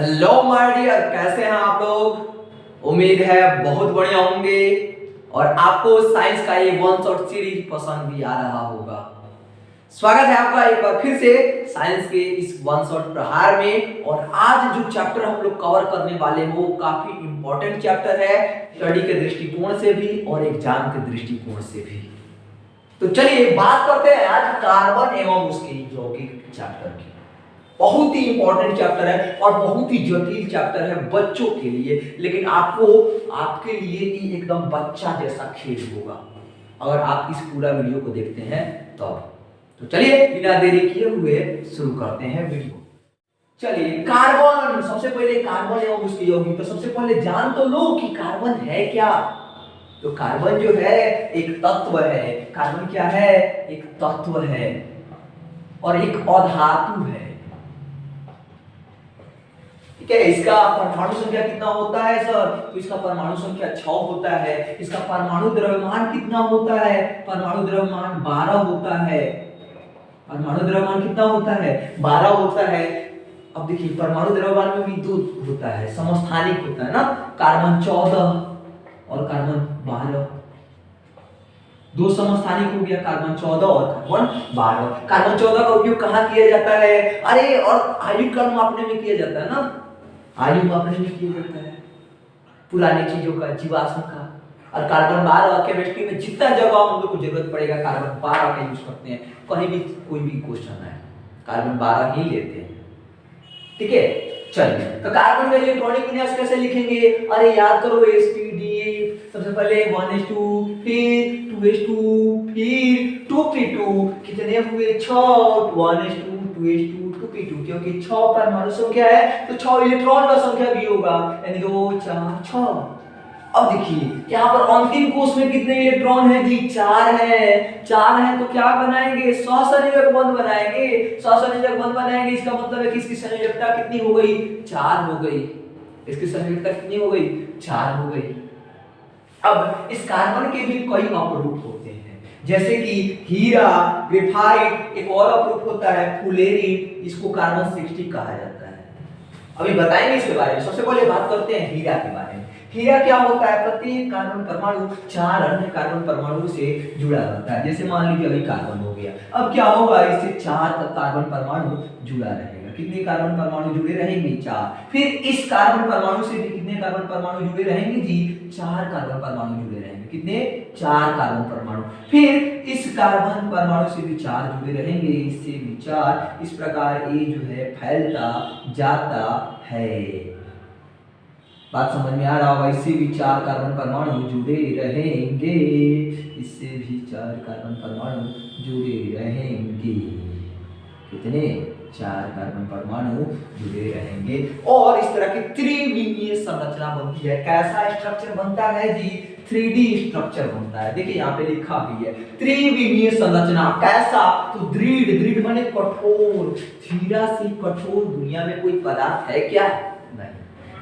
Hello my dear, कैसे हैं आप लोग। उम्मीद है बहुत बढ़िया होंगे और आपको साइंस का ये वन शॉट सीरीज पसंद भी आ रहा होगा। स्वागत है आपका एक बार फिर से साइंस के इस वन शॉट प्रहार में। और आज जो चैप्टर हम लोग कवर करने वाले हैं वो काफी इंपॉर्टेंट चैप्टर है, स्टडी के दृष्टिकोण से भी और एग्जाम के दृष्टिकोण से भी। तो चलिए बात करते हैं आज कार्बन एवं उसके यौगिक चैप्टर की। बहुत ही इंपॉर्टेंट चैप्टर है और बहुत ही जटिल चैप्टर है बच्चों के लिए, लेकिन आपके लिए ही एकदम बच्चा जैसा खेल होगा अगर आप इस पूरा वीडियो को देखते हैं तो चलिए बिना देरी किए हुए शुरू करते हैं वीडियो। चलिए कार्बन, सबसे पहले कार्बन एवं उसके यौगिक। तो सबसे पहले जान तो लो कि कार्बन है क्या। तो कार्बन जो है एक तत्व है। कार्बन क्या है? एक तत्व है और एक अधातु है। ठीक है, इसका परमाणु संख्या कितना होता है सर? तो इसका परमाणु संख्या 6 होता है। इसका परमाणु द्रव्यमान कितना होता है? परमाणु द्रव्यमान 12 होता है। परमाणु द्रव्यमान कितना होता है? 12 होता है। अब देखिए परमाणु द्रव्यमान में भी दो होता है, समस्थानिक होता है ना, कार्बन 14 और कार्बन 12। दो समस्थानिक हो गया, कार्बन 14 और कार्बन 12। कार्बन 14 का उपयोग कहाँ किया जाता है? अरे और आयु क्रम मापने में किया जाता है ना, आयु मापने में किया जाता है पुरानी चीजों का, जीवाश्म का। और कार्बन 12 केमिस्ट्री में जितना जगह हम लोग को जरूरत पड़ेगा कार्बन 12 का यूज करते हैं। कहीं भी कोई भी क्वेश्चन है कार्बन 12 ही लेते हैं। ठीक है, चलिए तो कार्बन का इलेक्ट्रॉनिक विन्यास कैसे लिखेंगे? अरे याद करो, sp_d सबसे पहले 1s2, फिर 2s2, फिर 2p2। कितने हुए? 6। 1s2, 2s2, 2p2, क्योंकि 6 परमाणु संख्या है तो 6 इलेक्ट्रॉन का संख्या भी होगा, यानी 2 4 6। अब देखिए यहाँ पर अंतिम कोष में कितने इलेक्ट्रॉन हैं जी? 4 है। 4 है तो क्या बनाएंगे? सहसंयोजक बंध बनाएंगे। सहसंयोजक बंध बनाएंगे, इसका मतलब है कि इसकी संयोजकता कितनी हो गई? 4 हो गई। इसकी संयोजकता कितनी हो गई? 4 हो गई। अब इस कार्बन के भी कई अपरूप होते हैं, जैसे कि हीरा, ग्रेफाइट, एक और अपरूप होता है फुलेरिन, इसको कार्बन 60 कहा जाता है। अभी बताएंगे इसके बारे में। सबसे पहले बात करते हैं हीरा के बारे में। हीरा क्या होता है? प्रत्येक कार्बन परमाणु 4 अन्य कार्बन परमाणु से जुड़ा रहता है। जैसे मान लीजिए अभी कार्बन हो गया, अब क्या होगा? इससे 4 कार्बन परमाणु जुड़ा रहेगा। कितने कार्बन परमाणु जुड़े रहेंगे? 4। फिर इस कार्बन परमाणु से भी कितने कार्बन परमाणु जुड़े रहेंगे जी? 4 कार्बन परमाणु जुड़े रहेंगे। कितने? 4 कार्बन परमाणु। फिर इस कार्बन परमाणु से भी 4 जुड़े रहेंगे, इससे भी 4। इस प्रकार ये जो है फैलता जाता है। बात समझ में आ रहा होगा। इससे भी 4 कार्बन परमाणु जुड़े रहेंगे, इससे भी 4 कार्बन परमाणु जुड़े रहेंगे। कितने? 4 कार्बन परमाणु जुड़े रहेंगे। और इस तरह की त्रिविमीय संरचना बनती है। कैसा स्ट्रक्चर बनता है जी? 3D स्ट्रक्चर बनता है। देखिए यहाँ पे लिखा भी है त्रिविमीय संरचना। कैसा? तो दृढ़, दृढ़ माने कठोर। हीरा से कठोर दुनिया में कोई पदार्थ है क्या? नहीं।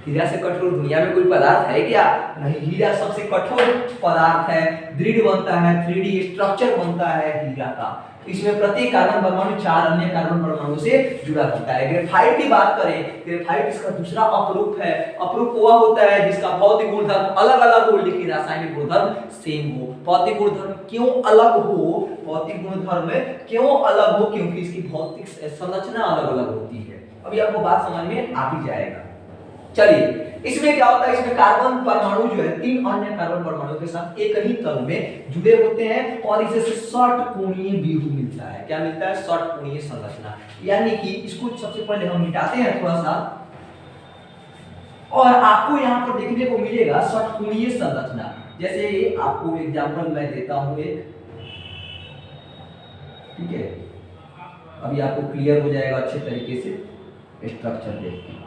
हीरा से कठोर दुनिया में कोई पदार्थ है क्या? नहीं। हीरा सबसे कठोर पदार्थ है, दृढ़ बनता है, 3D स्ट्रक्चर बनता है हीरा का। इसमें प्रत्येक कार्बन परमाणु 4 अन्य कार्बन परमाणु से जुड़ा होता है। ग्रेफाइट की बात करें, ग्रेफाइट इसका दूसरा अपरूप है। अपरूप वह होता है जिसका भौतिक गुणधर्म अलग अलग हो लेकिन रासायनिक गुणधर्म सेम हो। भौतिक गुणधर्म क्यों अलग हो? भौतिक गुणधर्म क्यों अलग हो? क्योंकि इसकी भौतिक संरचना अलग अलग होती है। अभी आपको बात समझ में आ भी जाएगा। चलिए इसमें क्या होता है? इसमें कार्बन परमाणु जो है 3 अन्य कार्बन परमाणु के साथ एक ही तल में जुड़े होते हैं और इसे षटकोणीय व्यूह मिलता है। क्या मिलता है? षटकोणीय संरचना। यानी कि इसको सबसे पहले हम मिटाते हैं थोड़ा सा, और आपको यहाँ पर देखने को मिलेगा षटकोणीय संरचना। जैसे आपको एग्जांपल मैं देता हूं एक, ठीक है, अभी आपको क्लियर हो जाएगा अच्छे तरीके से स्ट्रक्चर देखते हैं।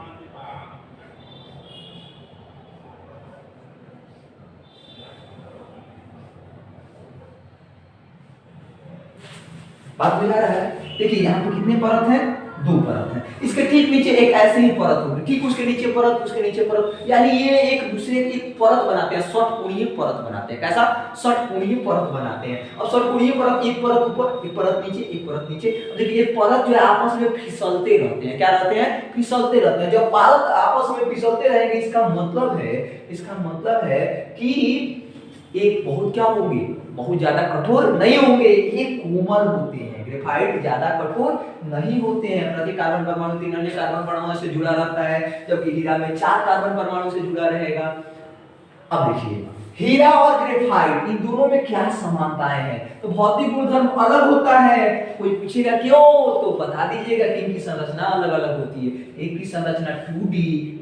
बात बुझा रहा है? देखिए यहाँ पे कितने परत हैं? दो परत है। इसके ठीक नीचे एक ऐसी ही परत होगी, ठीक उसके नीचे परत, उसके नीचे परत, यानी ये एक दूसरे की परत बनाते हैं, षटकोणीय परत बनाते हैं। कैसा? षटकोणीय परत बनाते हैं। अब षटकोणीय परत, एक परत ऊपर, एक परत नीचे, एक परत नीचे। देखिए ये परत जो है आपस में फिसलते रहते हैं। क्या रहते हैं? फिसलते रहते हैं। जब परत आपस में फिसलते रहेंगे, इसका मतलब है कि एक बहुत क्या होंगे, बहुत ज्यादा कठोर नहीं होंगे, ये कोमल होते हैं। ग्रेफाइट ज्यादा कठोर नहीं होते हैं। प्रति कार्बन परमाणु 3 अन्य कार्बन परमाणु से जुड़ा रहता है, जबकि हीरा में 4 कार्बन परमाणु से जुड़ा रहेगा। अब देखिए हीरा और ग्रेफाइट, इन दोनों में क्या समानताएं हैं? तो भौतिक गुणधर्म अलग होता है। कोई पूछेगा क्यों, तो बता दीजिएगा कि इनकी संरचना अलग अलग होती है। एक की संरचना 2D,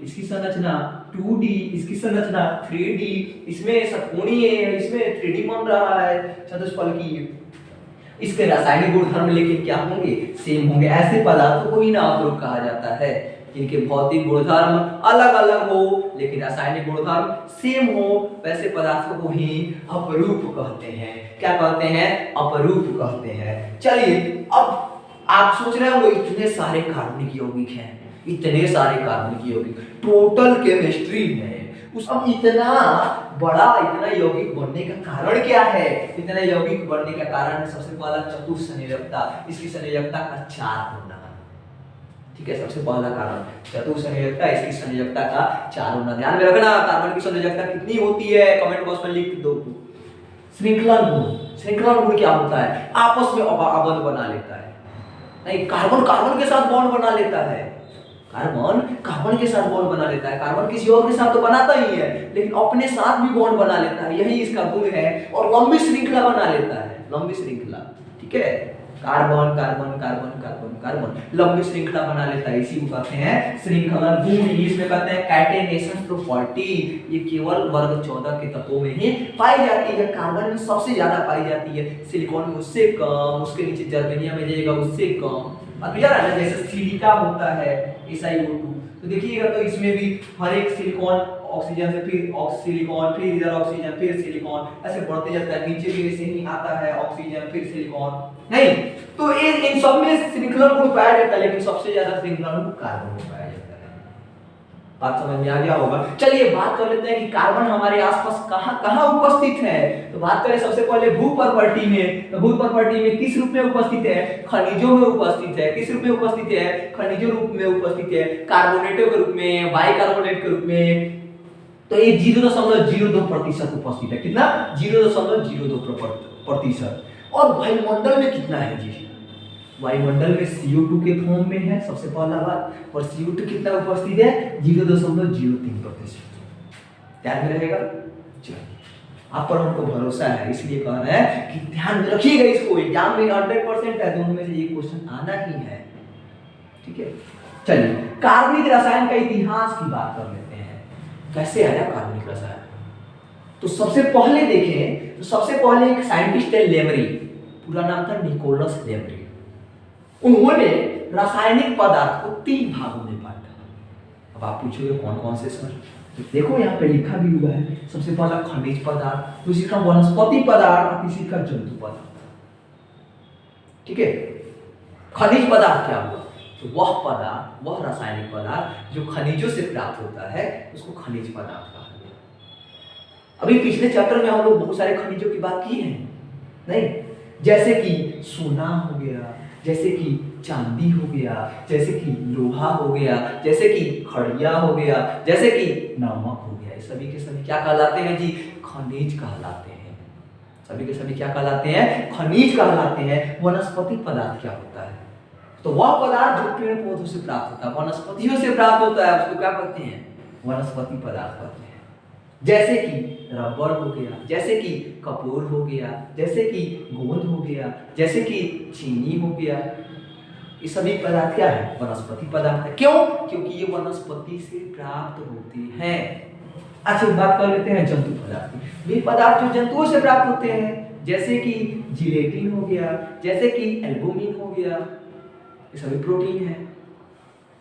इसकी संरचना 2D, इसकी संरचना 3D, इसमें षटकोणीय है, इसमें 3D बन रहा है चतुष्फलकीय। इसके रासायनिक गुणधर्म लेकिन क्या होंगे? सेम होंगे। ऐसे पदार्थों को ही ना अपरूप कहा जाता है जिनके भौतिक गुणधर्म अलग अलग हो लेकिन रासायनिक गुणधर्म सेम हो, वैसे पदार्थों को ही अपरूप कहते हैं। क्या कहते हैं? अपरूप कहते हैं। चलिए अब आप सोच रहे होंगे इतने सारे कार्बनिक यौगिक हैं, इतने सारे कार्बनिक यौगिक टोटल केमिस्ट्री में उस अब इतना बड़ा, इतना यौगिक बनने का कारण क्या है? इतना यौगिक बनने का कारण है सबसे पहला चतुस्संयोजकता, इसकी संयोजकता का 4 होना। ठीक है, सबसे पहला कारण चतुस्संयोजकता, इसकी संयोजकता का 4 होना। ध्यान में रखना कार्बन की संयोजकता कितनी होती है, कमेंट बॉक्स में लिख दो। श्रृंखला गुण, श्रृंखला गुण क्या होता है? आपस में बंध बना लेता है। नहीं, कार्बन कार्बन के साथ बॉन्ड बना लेता है, कार्बन कार्बन के साथ बॉन्ड बना लेता है। कार्बन किसी और के साथ तो बनाता ही है, लेकिन अपने साथ भी बॉन्ड बना लेता है, यही इसका गुण है। और लंबी श्रृंखला बना लेता है, लंबी श्रृंखला। ठीक है, carbon carbon carbon carbon carbon लंबी श्रृंखला बना लेता है, इसी को कहते हैं श्रृंखला गुण। इंग्लिश में कहते हैं कैटेनेशन प्रॉपर्टी। ये केवल वर्ग 14 के तत्वों में ही पाई जाती है। कार्बन में सबसे ज्यादा पाई जाती है, सिलिकॉन में उससे कम, उसके नीचे जर्मेनियम में जाएगा उससे कम। अब यार ना जैसे सिलिका होता है SiO2, तो देखिएगा तो इसमें भी हर एक सिलिकॉन ऑक्सीजन से फिर सिलिकॉन, फिर इधर ऑक्सीजन, फिर सिलिकॉन, ऐसे बढ़ते जाता है। नीचे भी ऐसे ही आता है ऑक्सीजन फिर सिलिकॉन। नहीं, तो इन सब में श्रृंखला गुण पाया जाता है, लेकिन सबसे ज्यादा श्रृंखला गुण कार्बन में पाया जाता है। बात समझ में आ गया होगा। चलिए बात कर लेते हैं कि कार्बन हमारे आसपास कहां उपस्थित है। तो बात करें सबसे पहले भू प्रॉपर्टी में। तो भू प्रॉपर्टी में किस रूप में उपस्थित है? खनिजों में उपस्थित है। किस रूप में उपस्थित है? खनिजों रूप में उपस्थित है, कार्बोनेटों के रूप में, बाइकार्बोनेट के रूप में। तो ये 0.02% उपस्थित है। कितना? 0.02%। और वायुमंडल में कितना है जी? वायुमंडल में CO2 के फॉर्म में है, सबसे पहला बात। और CO2 कितना उपस्थित है? 0.03%। ध्यान में रहेगा। चलिए आप पर हमको भरोसा है, इसलिए कह रहे हैं कि ध्यान में रखिएगा इसको। एग्जाम में 100% है, दोनों में से एक क्वेश्चन आना ही है। ठीक है, चलिए कार्बनिक रसायन का इतिहास की बात कर लेते हैं। कैसे आया कार्बनिक रसायन? तो सबसे पहले देखें तो सबसे पहले एक साइंटिस्ट है लेमरी, पूरा नाम था निकोलस लेमरी। उन्होंने रासायनिक पदार्थ को 3 भागों में बांटा। अब आप पूछोगे कौन कौन से सर? तो देखो यहाँ पे लिखा भी हुआ है। सबसे पहला खनिज पदार्थ, दूसरी का वनस्पति पदार्थ और तीसरी का जंतु पदार्थ। ठीक है, खनिज पदार्थ क्या हुआ? तो वह पदार्थ, वह रासायनिक पदार्थ जो खनिजों से प्राप्त होता है उसको खनिज पदार्थ कहा गया। अभी पिछले चैप्टर में हम लोग बहुत सारे खनिजों की बात की है, नहीं? जैसे कि सोना हो गया, जैसे कि चांदी हो गया, जैसे कि लोहा हो गया, जैसे कि खड़िया हो गया, जैसे कि नमक हो गया। सभी के सभी क्या कहलाते हैं जी? खनिज कहलाते हैं। सभी के सभी क्या कहलाते हैं? खनिज कहलाते हैं। वनस्पति पदार्थ क्या होता है? तो वह पदार्थ जो पेड़ पौधों से प्राप्त होता है, वनस्पतियों से प्राप्त होता है, उसको क्या कहते हैं? वनस्पति पदार्थ कहते हैं। जैसे कि रबर हो गया, जैसे कि कपूर हो गया, जैसे कि गोंद हो गया, जैसे कि चीनी हो गया। ये सभी पदार्थ क्या है? वनस्पति पदार्थ है। क्यों? क्योंकि ये वनस्पति से प्राप्त होते हैं। अच्छा बात कर लेते हैं जंतु पदार्थ। वे पदार्थ जो जंतुओं से प्राप्त होते हैं, जैसे कि जिलेटिन हो गया, जैसे कि एल्बुमिन हो गया, ये सभी प्रोटीन है।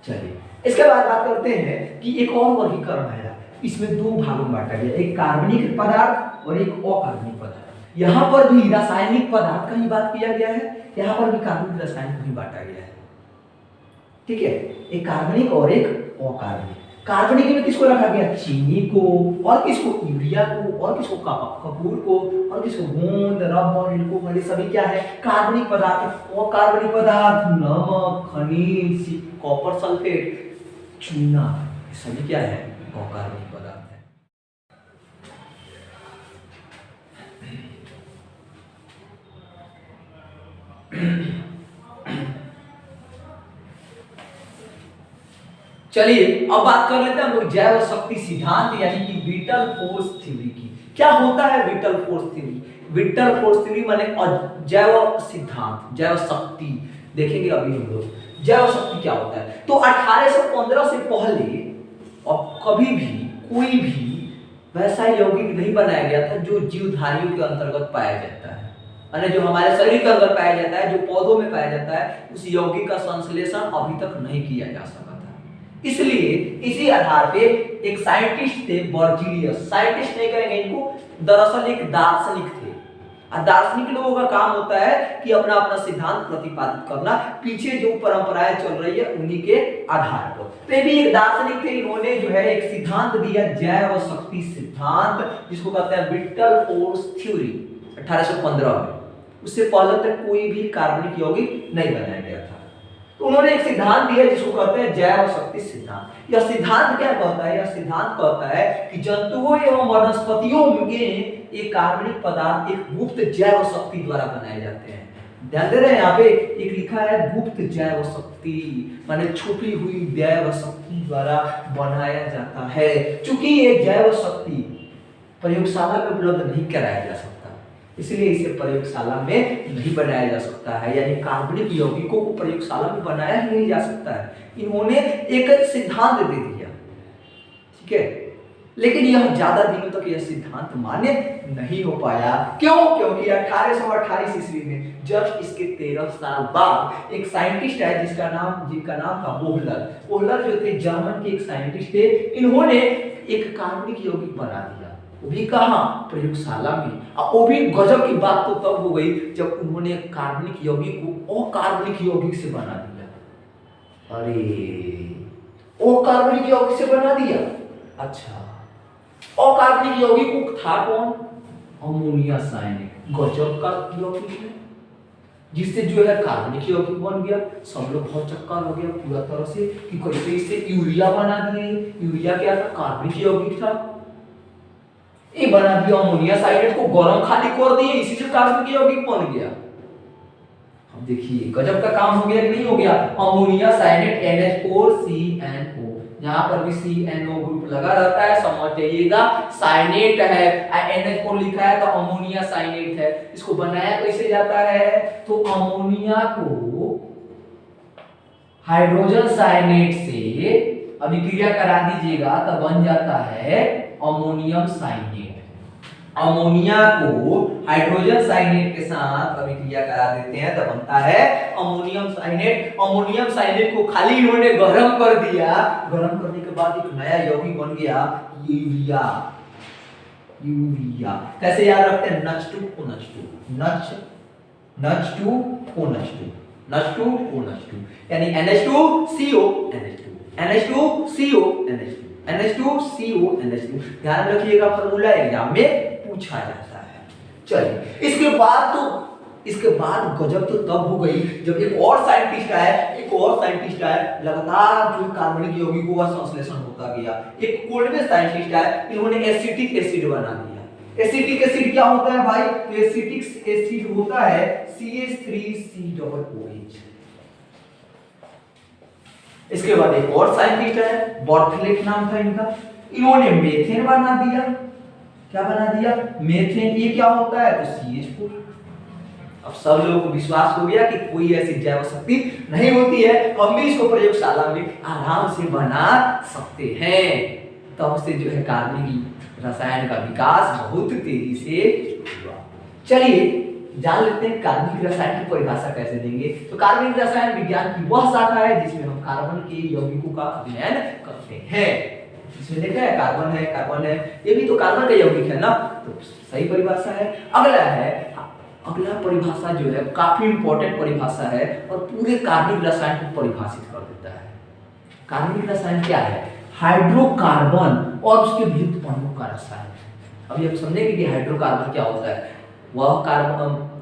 चलिए इसके बाद बात करते हैं कि एक और वर्गीकरण है। इसमें 2 भागों में बांटा गया, एक कार्बनिक पदार्थ और एक अकार्बनिक पदार्थ। यहाँ पर भी रासायनिक पदार्थ का ही बात किया गया है, यहाँ पर भी कार्बनिक रसायन को ही बांटा गया है। ठीक है, एक कार्बनिक और एक अकार्बनिक। कार्बनिक में किसको रखा गया? चीनी को, और किसको? यूरिया को, और किसको? कपूर को, और किसको? गोंद, रबर, इनको ये सभी क्या है? कार्बनिक पदार्थ। अकार्बनिक पदार्थ नमक, खनिज, कॉपर सल्फेट, चूना, ये सभी क्या है? अकार्बनिक पदार्थ है। चलिए अब बात कर लेते हैं हम लोग जैव शक्ति सिद्धांत यानी कि विटल फोर्स थ्योरी की। क्या होता है whittle force theory? Whittle force theory माने जैव सिद्धांत, जैव शक्ति देखेंगे अभी हम लोग। जैव शक्ति क्या होता है? तो 1815 से पहले और कभी भी कोई भी वैसा यौगिक नहीं बनाया गया था जो जीवधारियों के अंतर्गत पाया जाता है, यानी जो हमारे शरीर के अंदर पाया जाता है, जो पौधों में पाया जाता है, उस यौगिक का संश्लेषण अभी तक नहीं किया जा सका था। इसलिए इसी आधार पे एक साइंटिस्ट थे, बर्जीलियस। साइंटिस्ट नहीं करेंगे इनको, दरअसल एक दार्शनिक थे। दार्शनिक लोगों का काम होता है कि अपना अपना सिद्धांत प्रतिपादित करना, पीछे जो परंपराएं चल रही है उन्हीं के आधार पर। तो ये भी एक दार्शनिक थे, इन्होंने जो है एक सिद्धांत दिया, जैव शक्ति सिद्धांत, जिसको कहते हैं विटल फोर्स थ्योरी, 1815 में। उससे पहले तक कोई भी कार्बनिक यौगिक नहीं बनाया गया था। तो उन्होंने एक सिद्धांत दिया जिसको कहते हैं जैव शक्ति सिद्धांत। यह सिद्धांत क्या कहता है? यह सिद्धांत कहता है कि जंतुओं एवं वनस्पतियों में एक कार्बनिक पदार्थ एक गुप्त जैव शक्ति द्वारा बनाए जाते हैं। ध्यान दे रहे हैं, यहाँ पे एक लिखा है गुप्त जैव शक्ति, माने छुपी हुई जैव शक्ति द्वारा बनाया जाता है। चूंकि ये जैव शक्ति प्रयोगशाला में उपलब्ध नहीं कराया जा सकता, इसलिए इसे प्रयोगशाला में नहीं बनाया जा सकता है, यानी कार्बनिक यौगिकों को प्रयोगशाला में बनाया ही नहीं जा सकता है। इन्होंने एक सिद्धांत दे दिया, ठीक है, लेकिन यह ज्यादा दिनों तक यह सिद्धांत मान्य नहीं हो पाया। क्यों? क्योंकि 1828 ईस्वी में जस्ट इसके 13 साल बाद एक साइंटिस्ट है जिनका नाम था बोहलर। बोहलर जो थे जर्मन के एक साइंटिस्ट थे, इन्होंने एक कार्बनिक यौगिक बना दिया, वो भी कहाँ? प्रयोगशाला में। और वो भी गजब की बात तो तब हो गई जब उन्होंने कार्बनिक यौगिक को अकार्बनिक यौगिक से बना दिया। अरे अकार्बनिक यौगिक से बना दिया, अच्छा। अकार्बनिक यौगिक था कौन? Ammonia cyanate. गजब का यौगिक है, जिससे जो है कार्बनिक यौगिक बन गया। सब लोग बहुत चक्कर हो गया पूरा तरह से कि कैसे इससे यूरिया बना दिए। यूरिया क्या था? कार्बनिक यौगिक था। ये बना दिया अमोनिया साइनेट को, गरम खाली कर दिए, इसी से कार्बनिक यौगिक बन गया। अब देखिए गजब का काम हो गया कि नहीं हो गया? अमोनिया साइनेट NH4CNO, यहाँ पर भी CNO ग्रुप लगा रहता है, समझ जाइएगा। साइनेट है, NH4 लिखा है तो अमोनिया साइनेट है। इसको बनाया कैसे जाता है? तो अमोनिया को हाइड्रोजन साइनेट से अभिक्रिया करा दीजिएगा तो बन जाता है अमोनियम साइनेट। अमोनिया को हाइड्रोजन साइनेट के साथ अभिक्रिया करा देते हैं तो बनता है अमोनियम साइनेट। अमोनियम साइनेट को खाली इन्होंने गर्म कर दिया, गर्म करने के बाद एक नया यौगिक बन गया यूरिया। यूरिया कैसे याद रखते हैं? NH2ONH2, NH2ONH2 यानी NH2CO NH2 ध्यान रखिएगा, फॉर्मूला एग्जाम में पूछा जाता है। चलिए इसके बाद गजब तो तब हो गई जब एक और साइंटिस्ट आया, लगातार जो कार्बनिक यौगिकों का संश्लेषण होता गया। एक कोल्डवे साइंटिस्ट आया, इन्होंने एसिटिक एसिड बना दिया। एसिटिक एसिड क्या होता है भाई? तो एसिटिक एसिड होता है CH3COOH। इसके बाद एक और साइंटिस्ट है, बॉर्थलेट नाम था इनका, इन्होंने मेथेन बना दिया। क्या बना दिया? मेथेन। ये क्या होता है? तो CH4। अब सब लोगों को विश्वास हो गया कि कोई ऐसी जैव शक्ति नहीं होती है, हम भी इसको प्रयोगशाला में आराम से बना सकते हैं। तब से जो है कार्बनिक रसायन का विकास बहुत तेजी से हुआ। चलिए जान लेते हैं कार्बनिक रसायन की परिभाषा कैसे देंगे। तो कार्बनिक रसायन विज्ञान की वह शाखा है जिसमें हम कार्बन के यौगिकों का अध्ययन करते हैं। इसमें देखा है कार्बन है, ये भी तो कार्बन का यौगिक है ना, तो सही परिभाषा है। अगला है अगला परिभाषा जो है काफी इंपॉर्टेंट परिभाषा है और पूरे कार्बनिक रसायन को परिभाषित कर देता है। कार्बनिक रसायन क्या है? हाइड्रोकार्बन और उसके व्युत्पन्नों का रसायन। अभी हम समझेंगे कि हाइड्रोकार्बन क्या होता है।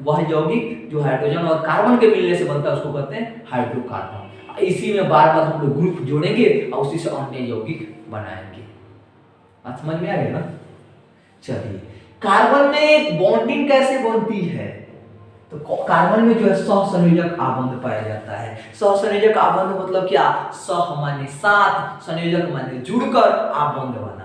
वह यौगिक जो हाइड्रोजन और कार्बन के मिलने से बनता है उसको कहते हैं हाइड्रोकार्बन। इसी में बार बार हम लोग ग्रुप जोड़ेंगे और उसी से अन्य यौगिक बनाएंगे। बात समझ में आ गई ना? चलिए, कार्बन में बॉन्डिंग कैसे बनती है? तो कार्बन में जो है सहसंयोजक आबंध पाया जाता है। सहसंयोजक आबंध मतलब क्या? सह माने साथ, संयोजक माने जुड़कर, आबंध बनाना।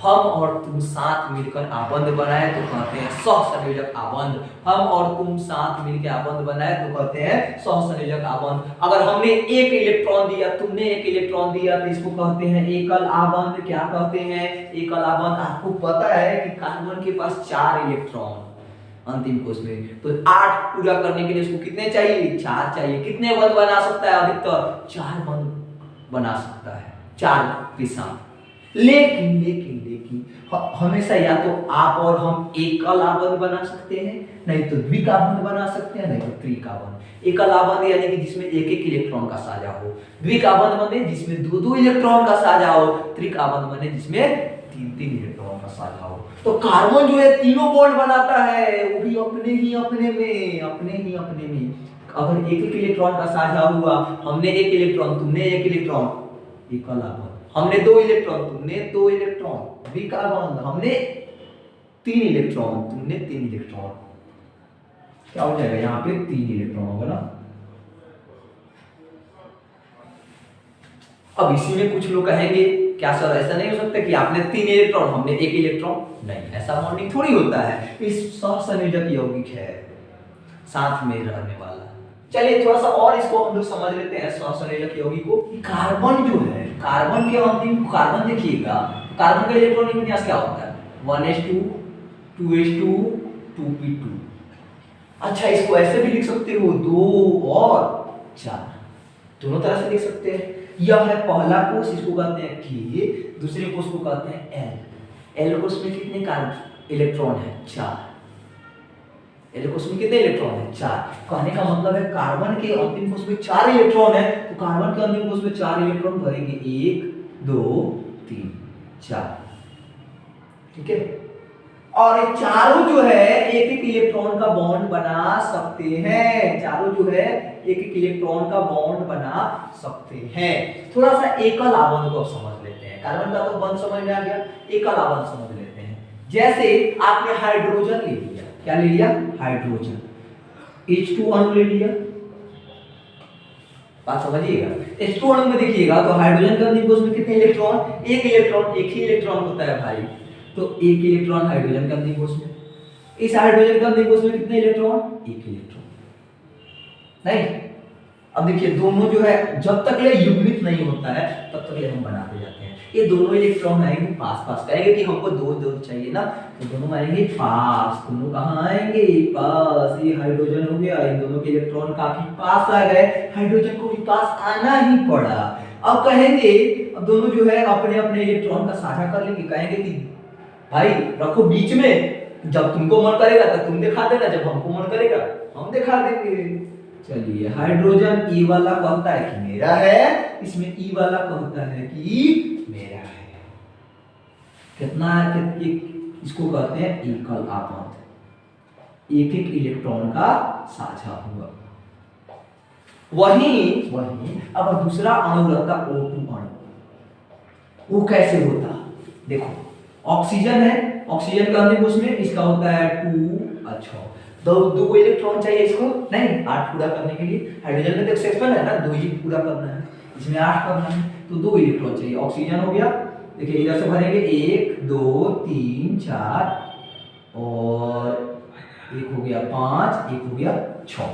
हम और तुम साथ मिलकर आबंध बनाए तो कहते हैं सहसंयोजक आबंध। हम और तुम साथ मिलकर आबंध बनाए तो कहते हैं सहसंयोजक आबंध। अगर हमने एक इलेक्ट्रॉन दिया, तुमने एक इलेक्ट्रॉन दिया, तो इसको कहते हैं एकल आबंध। क्या कहते हैं? एकल आबंध। आपको पता है कि कार्बन के पास 4 इलेक्ट्रॉन अंतिम कोश में, तो 8 पूरा करने के लिए उसको कितने चाहिए? 4 चाहिए। कितने बंध बना सकता है अधिकतर? 4 बंध बना सकता है 4 के साथ। लेकिन लेकिन लेकिन हमेशा या तो आप और हम एकल आबंध बना सकते हैं, नहीं तो द्विक आबंध बना सकते हैं, नहीं तो त्रिक आबंध। एकल आबंध यानी कि जिसमें एक एक इलेक्ट्रॉन का साझा हो। द्विक आबंध बने जिसमें दो दो इलेक्ट्रॉन का साझा हो। त्रिक आबंध बने जिसमें तीन तीन इलेक्ट्रॉन का साझा हो। तो कार्बन जो है तीनों बॉन्ड बनाता है, वो भी अपने ही अपने में। अगर एक एक इलेक्ट्रॉन का साझा हुआ, हमने एक इलेक्ट्रॉन, तुमने एक इलेक्ट्रॉन, एकल आबंध। हमने 2 इलेक्ट्रॉन, तुमने 2 इलेक्ट्रॉन, द्विक आबंध। हमने 3 इलेक्ट्रॉन, तुमने 3 इलेक्ट्रॉन। क्या हो जाएगा? यहाँ पे 3 इलेक्ट्रॉन होगा ना। अब इसी में कुछ लोग कहेंगे क्या सर ऐसा नहीं हो सकता कि आपने 3 इलेक्ट्रॉन, हमने 1 इलेक्ट्रॉन? नहीं, ऐसा बॉन्डिंग थोड़ी होता है। इस सहसंयोजक यौगिक है, साथ में रहने वाला। चलिए थोड़ा सा और इसको हम लोग समझ लेते हैं सहसंयोजक यौगिक को। कार्बन जो है, कार्बन के अंतिम कार्बन देखिएगा, कार्बन का इलेक्ट्रॉनिक विन्यास क्या होता है? 1s2 2s2 2p2। अच्छा, इसको ऐसे भी लिख सकते हो 2 और 4, दोनों तरह से लिख सकते हैं। यह है पहला कोश, इसको कहते हैं K, दूसरे कोश को कहते हैं L। L कोश में कितने कार्बन इलेक्ट्रॉन है? 4। L कोश में कितने इलेक्ट्रॉन है? 4। कहने का मतलब है कार्बन के अंतिम कोश में 4 इलेक्ट्रॉन है, तो कार्बन के अंतिम कोश में 4 इलेक्ट्रॉन भरेंगे। 1 2 3 4। ठीक है। और ये चारों जो है एक एक इलेक्ट्रॉन का बॉन्ड बना सकते हैं। चारों जो है एक एक इलेक्ट्रॉन का बॉन्ड बना सकते हैं। थोड़ा सा एकल आबंध को समझ लेते हैं। कार्बन का तो बंध समझ में आ गया, एकल आबंध समझ लेते हैं। जैसे आपने हाइड्रोजन ले लिया, क्या ले लिया? हाइड्रोजन। H2 अणु ले लिया। बात समझिएगा। H2 अणु में देखिएगा तो हाइड्रोजन के अंतिम कोश में कितने इलेक्ट्रॉन? एक इलेक्ट्रॉन, एक ही इलेक्ट्रॉन होता है भाई। तो एक इलेक्ट्रॉन हाइड्रोजन के अंतिम कोश में। इस हाइड्रोजन के अंतिम कोश में कितने इलेक्ट्रॉन? एक इलेक्ट्रॉन। नहीं, अब देखिए दोनों जो है जब तक ये युग्मित नहीं होता है तब तक ये हम बनाते जाते हैं। ये दोनों इलेक्ट्रॉन आएंगे पास पास, कहेंगे कि हमको दो दो चाहिए ना, तो दोनों आएंगे पास। दोनों कहाँ आएंगे? पास। ये हाइड्रोजन हो गया, इन दोनों के इलेक्ट्रॉन काफी पास आ गए, हाइड्रोजन को भी पास आना ही पड़ा। अब कहेंगे, अब दोनों जो है अपने अपने इलेक्ट्रॉन का साझा कर लेंगे। कहेंगे कि भाई रखो बीच में, जब तुमको मन करेगा तब तुम दिखा देना, जब हमको मन करेगा हम दिखा देंगे। चलिए, हाइड्रोजन ई वाला कहता है कि मेरा है, इसमें ई वाला कहता है कि मेरा है। कितना? इसको कहते हैं एकल आबंध, एक एक इलेक्ट्रॉन का साझा हुआ। वहीं अब दूसरा अणु रहता O2 अणु। वो कैसे होता? देखो, ऑक्सीजन है, ऑक्सीजन का अंतिम कोश में इसका होता है 2। अच्छा, दो इलेक्ट्रॉन चाहिए इसको, नहीं 8 पूरा करने के लिए। हाइड्रोजन में तो एक्सेप्शन है ना, 2 ही पूरा करना है, इसमें 8 करना है, तो 2 इलेक्ट्रॉन चाहिए। ऑक्सीजन हो गया, देखिए इधर से भरेंगे 1 2 3 4 और एक हो गया 5, एक हो गया 6,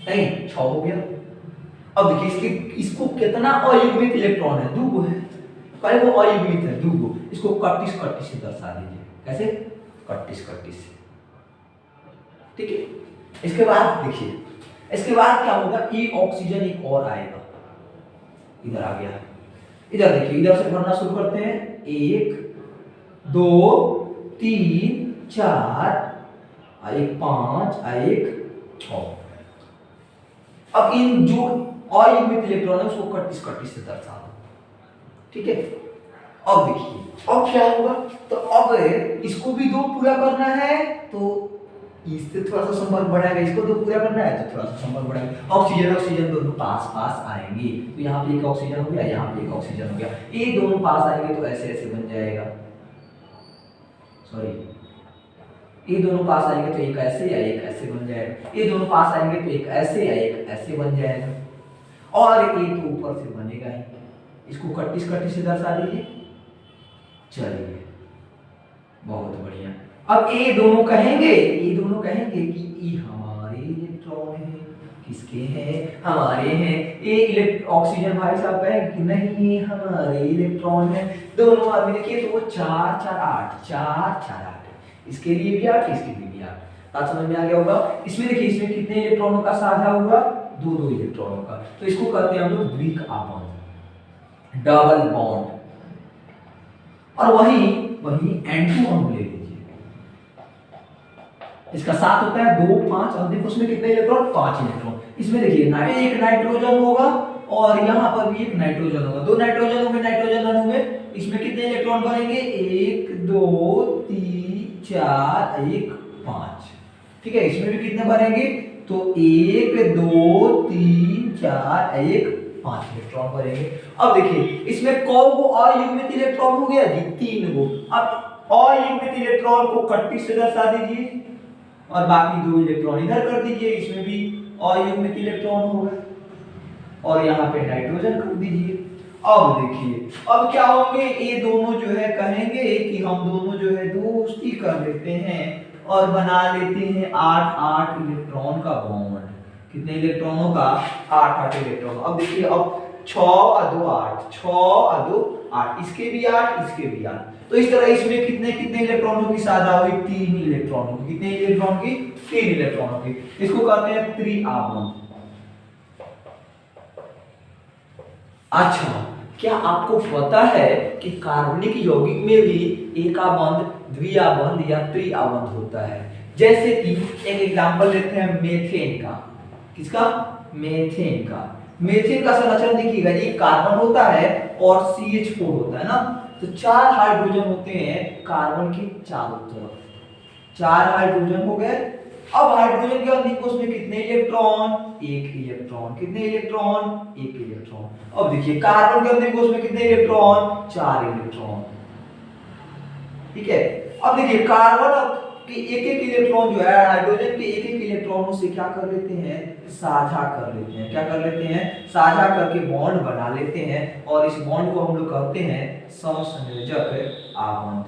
नहीं 6 हो गया। अब देखिए इसको कितना अयुग्मित इलेक्ट्रॉन है? 2 है। कई वो अयुग्मित है 2। इसको 31 से दर्शा दीजिए। कैसे? 31 से। ठीक है। इसके बाद देखिए, इसके बाद क्या होगा? ये ऑक्सीजन एक और आएगा, इधर आ गया। इधर देखिए, इधर से भरना शुरू करते हैं। 1 2 3 4, एक 5 एक 6। अब इन जो अयुग्मित इलेक्ट्रॉन है उसको कटिस कटिस से दर्शा दो, ठीक है। अब देखिए अब क्या होगा, तो अब इसको भी 2 पूरा करना है तो इससे थोड़ा सा संपर्क बढ़ाएगा, इसको 2 पूरा करना है तो थोड़ा सा संपर्क बढ़ाएगा। ऑक्सीजन ऑक्सीजन दोनों पास पास आएंगे, तो यहाँ पे एक ऑक्सीजन हो गया, यहाँ पे एक ऑक्सीजन हो गया, ये दोनों पास आएंगे तो ऐसे ऐसे बन जाएगा, सॉरी ये दोनों पास आएंगे तो एक ऐसे या एक ऐसे बन जाएगा, ये दोनों पास आएंगे तो एक ऐसे या एक ऐसे बन जाएगा, और ये तो ऊपर से बनेगा ही। इसको कट्टिस कट्टिस से दर्शा दीजिए। चलिए बहुत बढ़िया। अब ये दोनों कहेंगे कि ये हमारे इलेक्ट्रॉन है, किसके हैं, हमारे हैं। ये ऑक्सीजन भाई साहब कहेंगे कि नहीं ये हमारे इलेक्ट्रॉन है। दोनों आदमी देखिए तो वो 4 4 8 4 4 8, इसके लिए भी 8 इसके लिए भी 8। बात समझ में आ गया होगा। इसमें देखिए इसमें कितने इलेक्ट्रॉनों का साझा हुआ, 2 इलेक्ट्रॉनों का, तो इसको कहते हैं हम लोग द्विक आबंध, डबल बॉन्ड। और वही N2 हम ले लीजिए, इसका साथ होता है 2 5, अब देखो उसमें कितने इलेक्ट्रॉन, 5 इलेक्ट्रॉन। इसमें देखिए एक नाइट्रोजन होगा और यहाँ पर भी एक नाइट्रोजन होगा, 2 नाइट्रोजन होंगे, नाइट्रोजन अणु में इसमें कितने इलेक्ट्रॉन बनेंगे, 1 2 3 4 1 5, ठीक है। इसमें भी कितने बनेंगे, तो 1 2 3 4 1 5 इलेक्ट्रॉन बनेंगे। अब देखिए इसमें कौन को अयुग्मित इलेक्ट्रॉन हो गया जी, 3 गो। अब अयुग्मित इलेक्ट्रॉन को कट्टिस से दर्शा दीजिए और बाकी 2 इलेक्ट्रॉन इधर कर दीजिए, इसमें भी अयुग्मित इलेक्ट्रॉन होगा, और यहाँ पे नाइट्रोजन कर दीजिए। अब देखिए अब क्या होंगे, ये दोनों जो है कहेंगे कि हम दोनों जो है दोस्ती कर लेते हैं और बना लेते हैं 8 8 इलेक्ट्रॉन का बॉन्ड। कितने इलेक्ट्रॉनों का, 8 8 इलेक्ट्रॉन। अब देखिए अब 6 और 2 8, 6 और 2 8, इसके भी 8 इसके भी 8, तो इस तरह इसमें कितने कितने इलेक्ट्रॉनों की साझा हुई, 3 इलेक्ट्रॉनों की। कितने इलेक्ट्रॉन की, 3 इलेक्ट्रॉनों की। इसको कहते हैं त्रिआबंध। अच्छा, क्या आपको पता है कि कार्बनिक यौगिक में भी एकाबंध, द्विआबंध या त्रिआबंध होता है। जैसे कि एक एग्जांपल लेते हैं मेथेन का। किसका, मेथेन का। मेथेन का संरचना देखिएगा, एक कार्बन होता है और CH4 होता है ना, तो 4 हाइड्रोजन होते हैं कार्बन के चारों तरफ, 4 हाइड्रोजन हो गए। अब हाइड्रोजन के अधिकोष में कितने इलेक्ट्रॉन, 1 इलेक्ट्रॉन। कितने इलेक्ट्रॉन, 1 इलेक्ट्रॉन। अब देखिए कार्बन के अधिकोष में कितने इलेक्ट्रॉन, 4 इलेक्ट्रॉन, ठीक है। अब देखिए कार्बन के एक इलेक्ट्रॉन जो है हाइड्रोजन के एक इलेक्ट्रॉनों से क्या कर लेते हैं, साझा कर लेते हैं। क्या कर लेते हैं, साझा करके बॉन्ड बना लेते हैं, और इस बॉन्ड को हम लोग कहते हैं सहसंयोजक आबंध।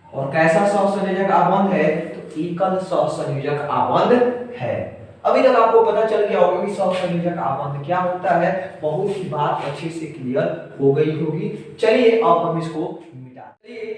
और कैसा सहसंयोजक आबंध है, तो एकल सहसंयोजक आबंध है। अभी तक आपको पता चल गया होगा कि सहसंयोजक आबंध क्या होता है, बहुत ही बात अच्छे से क्लियर हो गई होगी। चलिए अब हम इसको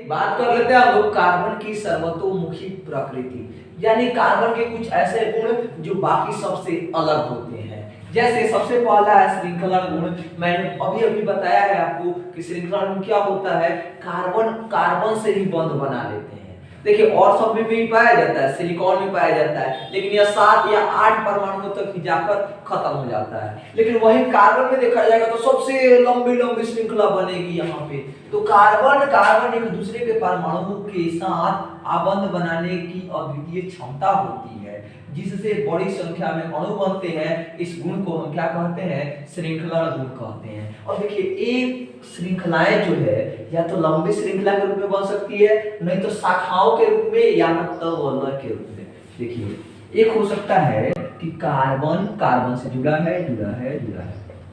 बात कर लेते हैं हम लोग कार्बन की सर्वतोमुखी प्रकृति, यानी कार्बन के कुछ ऐसे गुण जो बाकी सबसे अलग होते हैं। जैसे सबसे पहला है श्रृंखलन गुण। मैंने अभी अभी बताया है आपको कि श्रृंखलन गुण क्या होता है, कार्बन से ही बंध बना लेते हैं। देखिए और सब में भी पाया जाता है, सिलिकॉन में पाया जाता है, लेकिन यह 7 या 8 परमाणुओं तक ही जाकर खत्म हो जाता है। लेकिन वही कार्बन में देखा जाएगा तो सबसे लंबी श्रृंखला बनेगी यहाँ पे। तो कार्बन एक दूसरे के परमाणुओं के साथ आबंध बनाने की अद्वितीय क्षमता होती है, जिससे बड़ी संख्या में अणु बनते हैं। इस गुण को हम क्या कहते हैं, श्रृंखलन गुण कहते हैं। और देखिए एक श्रृंखलाएं जो है या तो लंबी श्रृंखला के रूप में बन सकती है, नहीं तो शाखाओं के रूप में या तलवलर के रूप में। देखिए एक हो सकता है कि कार्बन से जुड़ा है।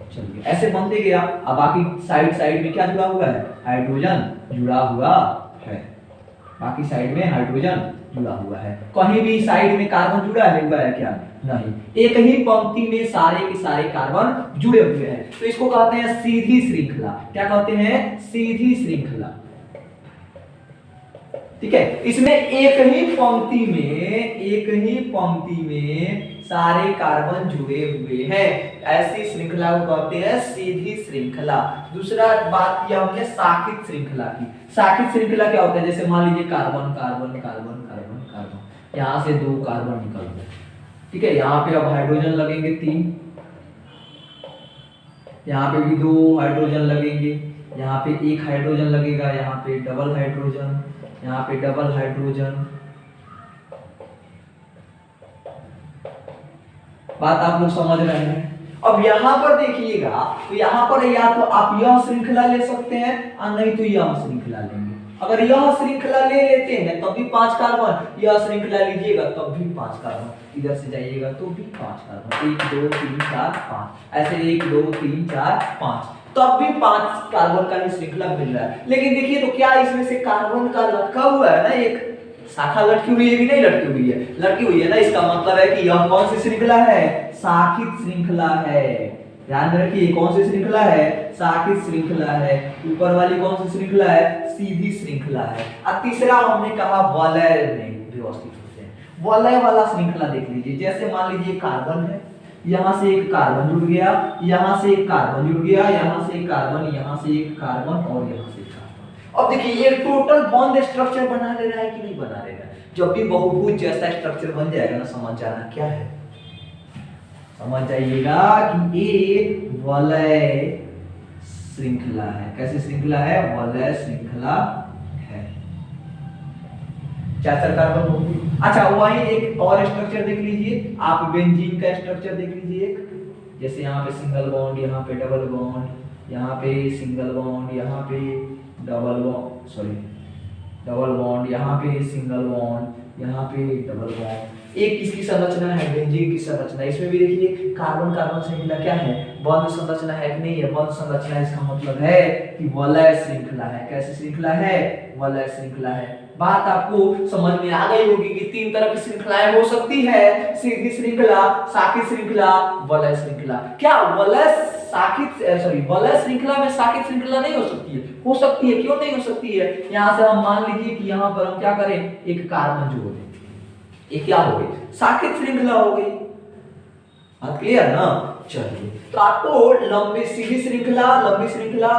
चलिए ऐसे बनते गया। अब बाकी साइड में क्या जुड़ा हुआ है, हाइड्रोजन जुड़ा हुआ है। बाकी साइड में हाइड्रोजन जुड़ा हुआ है। कहीं भी साइड में कार्बन जुड़ा है क्या, नहीं। एक ही पंक्ति में सारे के सारे कार्बन जुड़े हुए हैं, तो इसको कहते हैं सीधी श्रृंखला। क्या कहते हैं, सीधी श्रृंखला। ठीक है। इसमें एक ही पंक्ति में सारे कार्बन जुड़े हुए हैं, ऐसी श्रृंखला को कहते हैं सीधी श्रृंखला। दूसरा बात किया हमने शाखित श्रृंखला की। शाखित श्रृंखला क्या होता है, जैसे मान लीजिए carbon carbon carbon carbon carbon, यहाँ से 2 कार्बन निकल गए, ठीक है। यहाँ पे अब हाइड्रोजन लगेंगे 3, यहाँ पे भी 2 हाइड्रोजन लगेंगे, यहाँ पे 1 हाइड्रोजन लगेगा, यहाँ पे डबल हाइड्रोजन, यहाँ पे डबल हाइड्रोजन। बात आप लोग समझ रहे हैं। अब यहाँ पर देखिएगा, तो यहाँ पर या तो आप यह श्रृंखला ले सकते हैं और नहीं तो यह श्रृंखला लेंगे। अगर यह श्रृंखला ले लेते हैं तब भी 5 कार्बन, यह श्रृंखला लीजिएगा तब भी 5 कार्बन, इधर से जाइएगा तो भी 5 कार्बन, 1 2 3 4 5, ऐसे 1 2 3 4 5, तब भी 5 कार्बन का ही श्रृंखला मिल रहा है। लेकिन देखिए तो क्या इसमें से कार्बन का लटका हुआ है ना, एक शाखा लटकी हुई है कि नहीं लटकी हुई है, लटकी हुई है ना। इसका मतलब है कि यह कौन सी श्रृंखला है, शाखित श्रृंखला है। ध्यान रखिए कौन सी श्रृंखला है, शाखित श्रृंखला है। ऊपर वाली कौन सी श्रृंखला है, सीधी श्रृंखला है। और तीसरा हमने कहा वलय में व्यवस्थित होते हैं। वलय वाला श्रृंखला देख लीजिए, जैसे मान लीजिए कार्बन है, यहाँ से एक कार्बन जुड़ गया, यहाँ से एक कार्बन जुड़ गया, यहाँ से एक कार्बन, यहाँ से एक कार्बन और यहाँ से एक कार्बन। अब देखिए ये टोटल बॉन्ड स्ट्रक्चर बना ले रहा है कि नहीं बना ले रहा है। जब भी बहुभुज जैसा स्ट्रक्चर बन जाएगा ना, समझ जाना क्या है, समझ जाइएगा कि ये वलय श्रृंखला है। कैसी श्रृंखला है, वलय श्रृंखला है। 4 कार्बन होगी। अच्छा वही एक और स्ट्रक्चर देख लीजिए, आप बेंजीन का स्ट्रक्चर देख लीजिए एक, जैसे यहाँ पे सिंगल बॉन्ड, यहाँ पे डबल बॉन्ड, यहाँ पे सिंगल बॉन्ड, यहाँ पे double bond, sorry double bond, यहाँ पे सिंगल बॉन्ड, यहाँ पे डबल बॉन्ड। एक किसकी संरचना है, बेंजीन की संरचना। इसमें भी देखिए कार्बन कार्बन श्रृंखला क्या है, बंध संरचना है कि नहीं है, बंध संरचना। इसका मतलब है कि वलय श्रृंखला है। कैसी श्रृंखला है, वलय श्रृंखला है। बात आपको समझ में आ गई होगी कि 3 तरह की श्रृंखलाएं हो सकती है, सीधी श्रृंखला, शाखित श्रृंखला, वलय श्रृंखला। क्या वलय वलय श्रृंखला में शाखित श्रृंखला नहीं हो सकती है? हो सकती है। क्यों नहीं हो सकती है? यहाँ से हम मान लीजिए कि यहाँ पर हम क्या करें, एक कार्बन जोड़ दें, ये क्या हो गई, शाखित श्रृंखला हो गई। बात क्लियर ना। चलिए तो आपको लंबी सीधी श्रृंखला, लंबी श्रृंखला,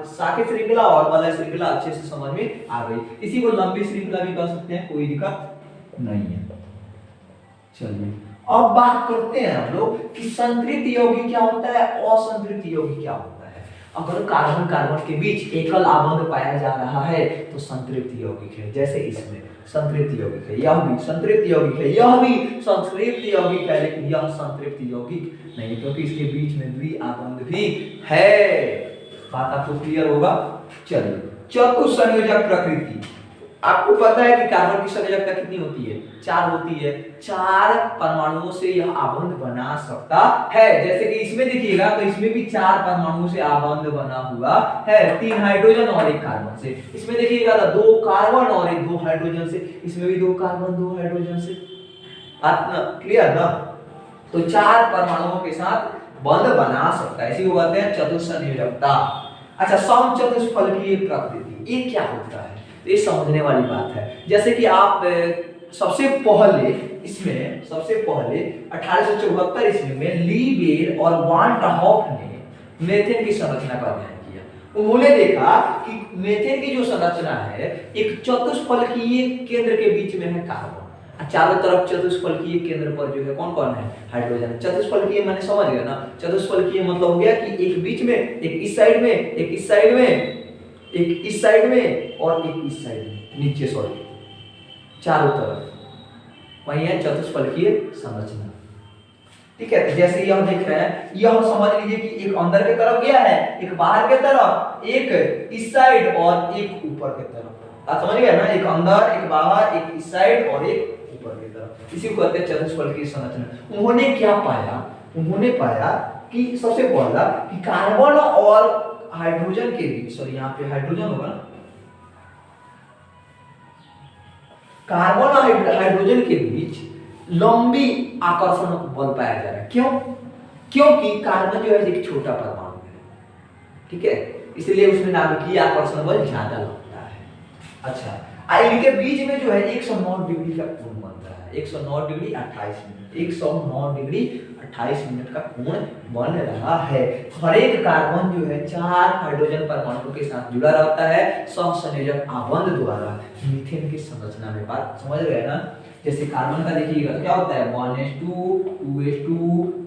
शाखित श्रृंखला और वलय श्रृंखला अच्छे से समझ में आ गई। इसी को लंबी श्रृंखला भी कह सकते हैं, कोई दिक्कत नहीं है। चलिए अब बात करते हैं हम लोग कि संतृप्त यौगिक क्या होता है, असंतृप्त यौगिक क्या होता है। अगर कार्बन कार्बन के बीच एकल आबंध पाया जा रहा है तो संतृप्त यौगिक है। जैसे इसमें संतृप्त यौगिक है, यह भी संतृप्त यौगिक है, यह भी संतृप्त यौगिक है, लेकिन यह संतृप्त यौगिक नहीं, क्योंकि इसके बीच में द्विआबंध भी है। बात आपको क्लियर होगा। चलिए चतुसंयोजक प्रकृति, आपको पता है कि कार्बन की संयोजकता कितनी होती है, 4 होती है। 4 परमाणुओं से यह आबंध बना सकता है। जैसे कि इसमें देखिएगा तो इसमें भी 4 परमाणुओं से आबंध बना हुआ है, 3 हाइड्रोजन और 1 कार्बन से। इसमें देखिएगा 2 कार्बन और 2 हाइड्रोजन से, इसमें भी 2 कार्बन 2 हाइड्रोजन से। क्लियर ना। तो 4 परमाणुओं के साथ बंध बना सकता है, इसी को कहते हैं चतुसंयोजकता। अच्छा समचतुष्फलकीय प्रकृति, ये क्या होता है, तो ये समझने वाली बात है। जैसे कि आप सबसे पहले 1874 ईस्वी में लीबेर और वान ट हॉफ ने मेथेन की संरचना का अध्ययन किया। उन्होंने देखा कि मेथेन की जो संरचना है, एक चतुष्फलकीय केंद्र के बीच में है कार्बन, चारों तरफ चतुष्फलकीय केंद्र पर जो है कौन कौन है, हाइड्रोजन। चतुष्फलकीय मैंने समझ गया ना, चतुष्फलकीय मतलब हो गया कि एक बीच में, एक इस साइड में, एक इस साइड में, एक इस साइड में और एक इस साइड में, नीचे सॉरी, चारों तरफ वही है चतुष्फलकीय संरचना। ठीक है, जैसे यह देख रहे हैं, यह समझ लीजिए कि एक अंदर के तरफ गया है, एक बाहर के तरफ, एक इस साइड और एक ऊपर के तरफ। आप समझ गए ना, एक अंदर, एक बाहर, एक इस साइड और एक ऊपर की तरफ। इसी को कहते हैं चतुष्फलकीय संरचना। उन्होंने क्या पाया, उन्होंने पाया कि सबसे पहला कि कार्बन और हाइड्रोजन के बीच, सॉरी यहाँ पे हाइड्रोजन होगा ना, कार्बन और हाइड्रोजन के बीच लंबी आकर्षण बल पाया जा रहा है। क्यों? क्योंकि कार्बन जो है एक छोटा परमाणु है, ठीक है, इसलिए उसमें नाभिकीय आकर्षण बल ज्यादा लगता है। अच्छा, इनके बीच में जो है 109 डिग्री का कोण बनता है, 109 डिग्री 28 मिनट, 109 डिग्री 28 मिनट का कोण बन रहा है। हर एक कार्बन जो है 4 हाइड्रोजन परमाणु के साथ जुड़ा रहता है सहसंयोजक आबंध द्वारा मीथेन की संरचना में। बात समझ रहे हैं ना? जैसे कार्बन का देखिएगा तो क्या होता है 1s2 2s2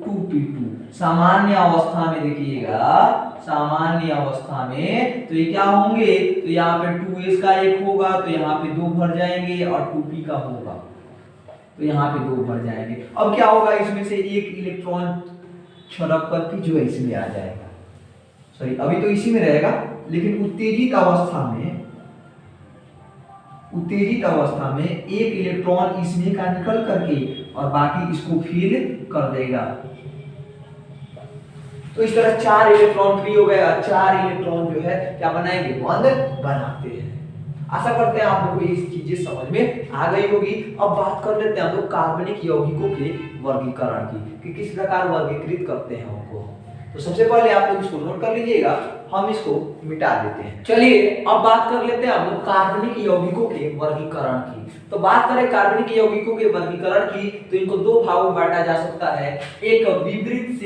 2p2। सामान्य अवस्था में देखिएगा, सामान्य अवस्था में तो ये क्या होंगे, तो यहाँ पे 2s का एक होगा तो यहाँ पे 2 भर जाएंगे और 2p का होगा तो यहाँ पे 2 भर जाएंगे। अब क्या होगा, इसमें से एक इलेक्ट्रॉन छड़क करके जो है इसमें आ जाएगा, सॉरी अभी तो इसी में रहेगा, लेकिन उत्तेजित अवस्था में, उत्तेजित अवस्था में एक इलेक्ट्रॉन इसमें का निकल करके और बाकी इसको फिर कर देगा। तो इस तरह 4 इलेक्ट्रॉन फ्री हो गया, 4 इलेक्ट्रॉन जो है क्या बनाएंगे, बंद बनाते हैं। आशा करते हैं आप लोगों को ये चीजें समझ में आ गई होगी। अब बात कर लेते हैं हम लोग कार्बनिक यौगिकों के वर्गीकरण की कि किस प्रकार वर्गीकृत करते हैं उनको। तो सबसे पहले आप लोग इसको नोट कर लीजिएगा, हम इसको मिटा देते हैं। चलिए अब बात कर लेते हैं हम लोग कार्बनिक यौगिकों के वर्गीकरण की। तो बात करें कार्बनिक यौगिकों के वर्गीकरण की तो इनको 2 भागों में बांटा जा सकता है। एक विपरीत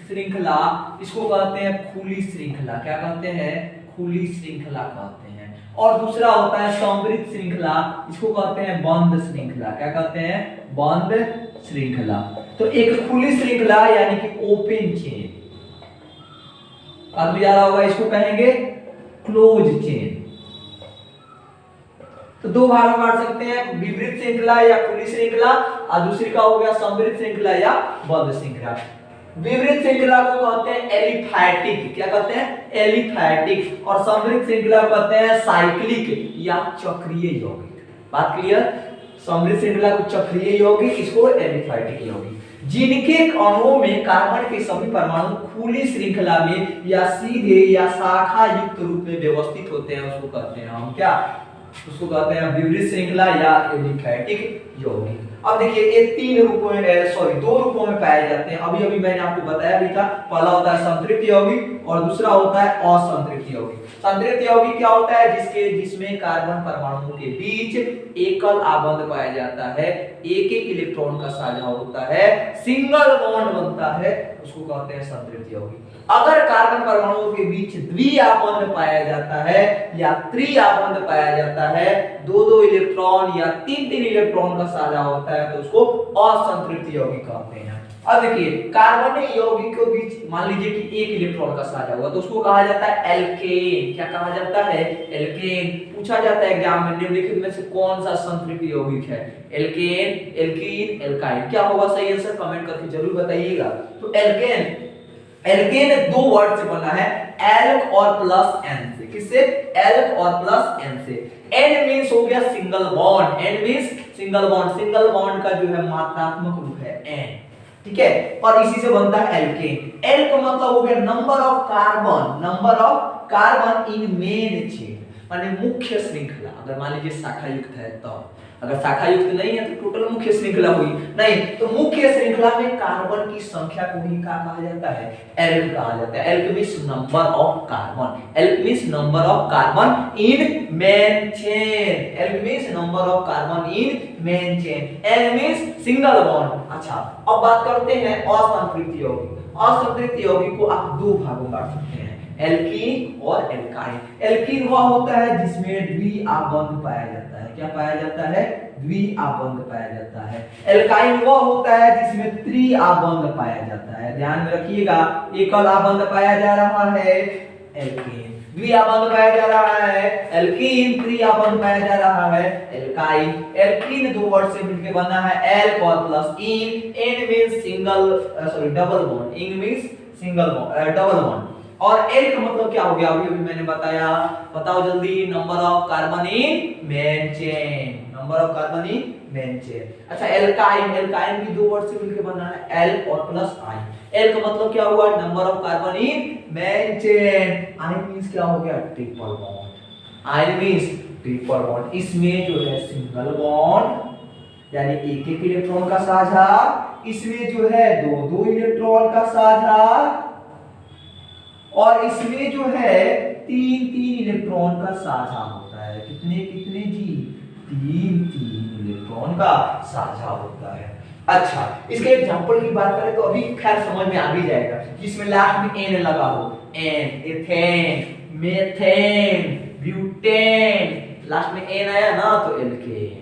श्रृंखला, इसको कहते हैं खुली श्रृंखला, क्या कहते हैं, खुली श्रृंखला कहते हैं। और दूसरा होता है समृद्ध श्रृंखला, इसको कहते हैं बंद श्रृंखला, क्या कहते हैं, बंद श्रृंखला। तो एक खुली श्रृंखला यानी कि ओपन चेन, अब याद होगा इसको कहेंगे क्लोज चेन। तो 2 भाग में बांट सकते हैं, विपरीत श्रृंखला या खुली श्रृंखला, और दूसरी का हो गया समृद्ध श्रृंखला या बंद श्रृंखला। विपरीत श्रृंखला को कहते हैं एलिफैटिक, क्या कहते हैं, एलिफैटिक, और समृद्ध श्रृंखला को कहते हैं साइक्लिक या चक्रीय यौगिक। बात क्लियर? समृद्ध श्रृंखला को चक्रीय यौगिक, इसको एलिफैटिक यौगिक। जिनके अणुओं में कार्बन के सभी परमाणु खुली श्रृंखला में या सीधे या शाखा युक्त रूप में व्यवस्थित होते हैं उसको कहते हैं हम क्या, उसको कहते हैं विपरीत श्रृंखला या एलिफैटिक यौगिक। अब देखिए ये 2 रूपों में पाए जाते हैं। अभी अभी मैंने आपको बताया भी था, पहला होता है संतृप्त यौगिक और दूसरा होता है असंतृप्त यौगिक। संतृप्त यौगिक क्या होता है, जिसमें कार्बन परमाणुओं के बीच एकल आबंध पाया जाता है, एक इलेक्ट्रॉन का साझा होता है, सिंगल बॉन्ड बनता है, उसको कहते हैं संतृप्त यौगिक। अगर कार्बन परमाणुओं के बीच द्विआबंध पाया जाता है या त्रिआबंध पाया जाता है, 2-2 इलेक्ट्रॉन या 3-3 इलेक्ट्रॉन का साझा होता है, तो उसको असंतृप्त यौगिक कहते हैं। अब देखिए कार्बनिक यौगिक के बीच मान लीजिए कि 1 इलेक्ट्रॉन का साझा हुआ तो उसको कहा जाता है एल्केन। क्या कहा जाता है, एल्केन। पूछा जाता है एग्जाम में निम्नलिखित में से कौन सा संतृप्त यौगिक है, एल्केन, एल्कीन, एल्काइन। क्या होगा सही आंसर, कमेंट करके जरूर बताइएगा। तो एल्केन, एल्केन 2 वर्ड से बना है, एल्क और प्लस एन से। किससे, एल्क और प्लस एन से। एन मींस हो गया single bond, ane means single bond, single bond का जो है मात्रात्मक रूप है एन, ठीक है, और इसी से बनता है एल्केन। एल का मतलब हो गया number of carbon, number of carbon in main chain, माने मुख्य श्रृंखला। अगर मान लीजिए शाखा युक्त है तो, अगर शाखा युक्त नहीं है तो टोटल मुख्य श्रृंखला हुई, नहीं तो मुख्य श्रृंखला में कार्बन की संख्या को ही क्या कहा जाता है, एल्क कहा जाता है। Elk means number of carbon, elk means number of carbon in main chain, elk means number of carbon in main chain, N means single bond. अच्छा अब बात करते हैं असंतृप्त यौगिक। असंतृप्त यौगिक को आप 2 भागों में बांट सकते हैं, एल्कीन और एल्काइन। एल्कीन वह होता है जिसमें द्विआबंध पाया जाता है, क्या पाया जाता है, द्विआबंध पाया जाता है। एल्काइन वह होता है जिसमें त्रिआबंध पाया जाता है। ध्यान में रखिएगा, एकल आबंध पाया जा रहा है एल्कीन, द्विआबंध पाया जा रहा है एल्कीन, त्रिआबंध पाया जा रहा है एल्काइन। एल्कीन 2 वर्ड से मिलकर बना है, एल्क और plus ene, ane means single double bond, ene means single bond double bond, और एल का मतलब क्या हो गया अभी अभी मैंने बताया, बताओ जल्दी, number of carbon in main chain, number of carbon in main chain. अच्छा एल्काइन, एल्काइन भी 2 वर्ड से मिलकर बना है, एल और प्लस आई। एल का मतलब क्या हुआ, number of carbon in main chain. I means क्या हो गया, ट्रिपल बॉन्ड, आई मींस ट्रिपल बॉन्ड। इसमें जो है सिंगल बॉन्ड यानी एक इलेक्ट्रॉन का साझा, इसमें जो है 2-2 इलेक्ट्रॉन का साझा, और इसमें जो है 3-3 इलेक्ट्रॉन का साझा होता है। कितने कितने जी, तीन तीन इलेक्ट्रॉन का साझा होता है। अच्छा, इसके एग्जांपल की बात करें तो अभी खैर समझ में आ भी जाएगा, जिसमें लास्ट में एन लगा हो, ane, ethane, methane, butane, last में एन आया ना तो एल्केन,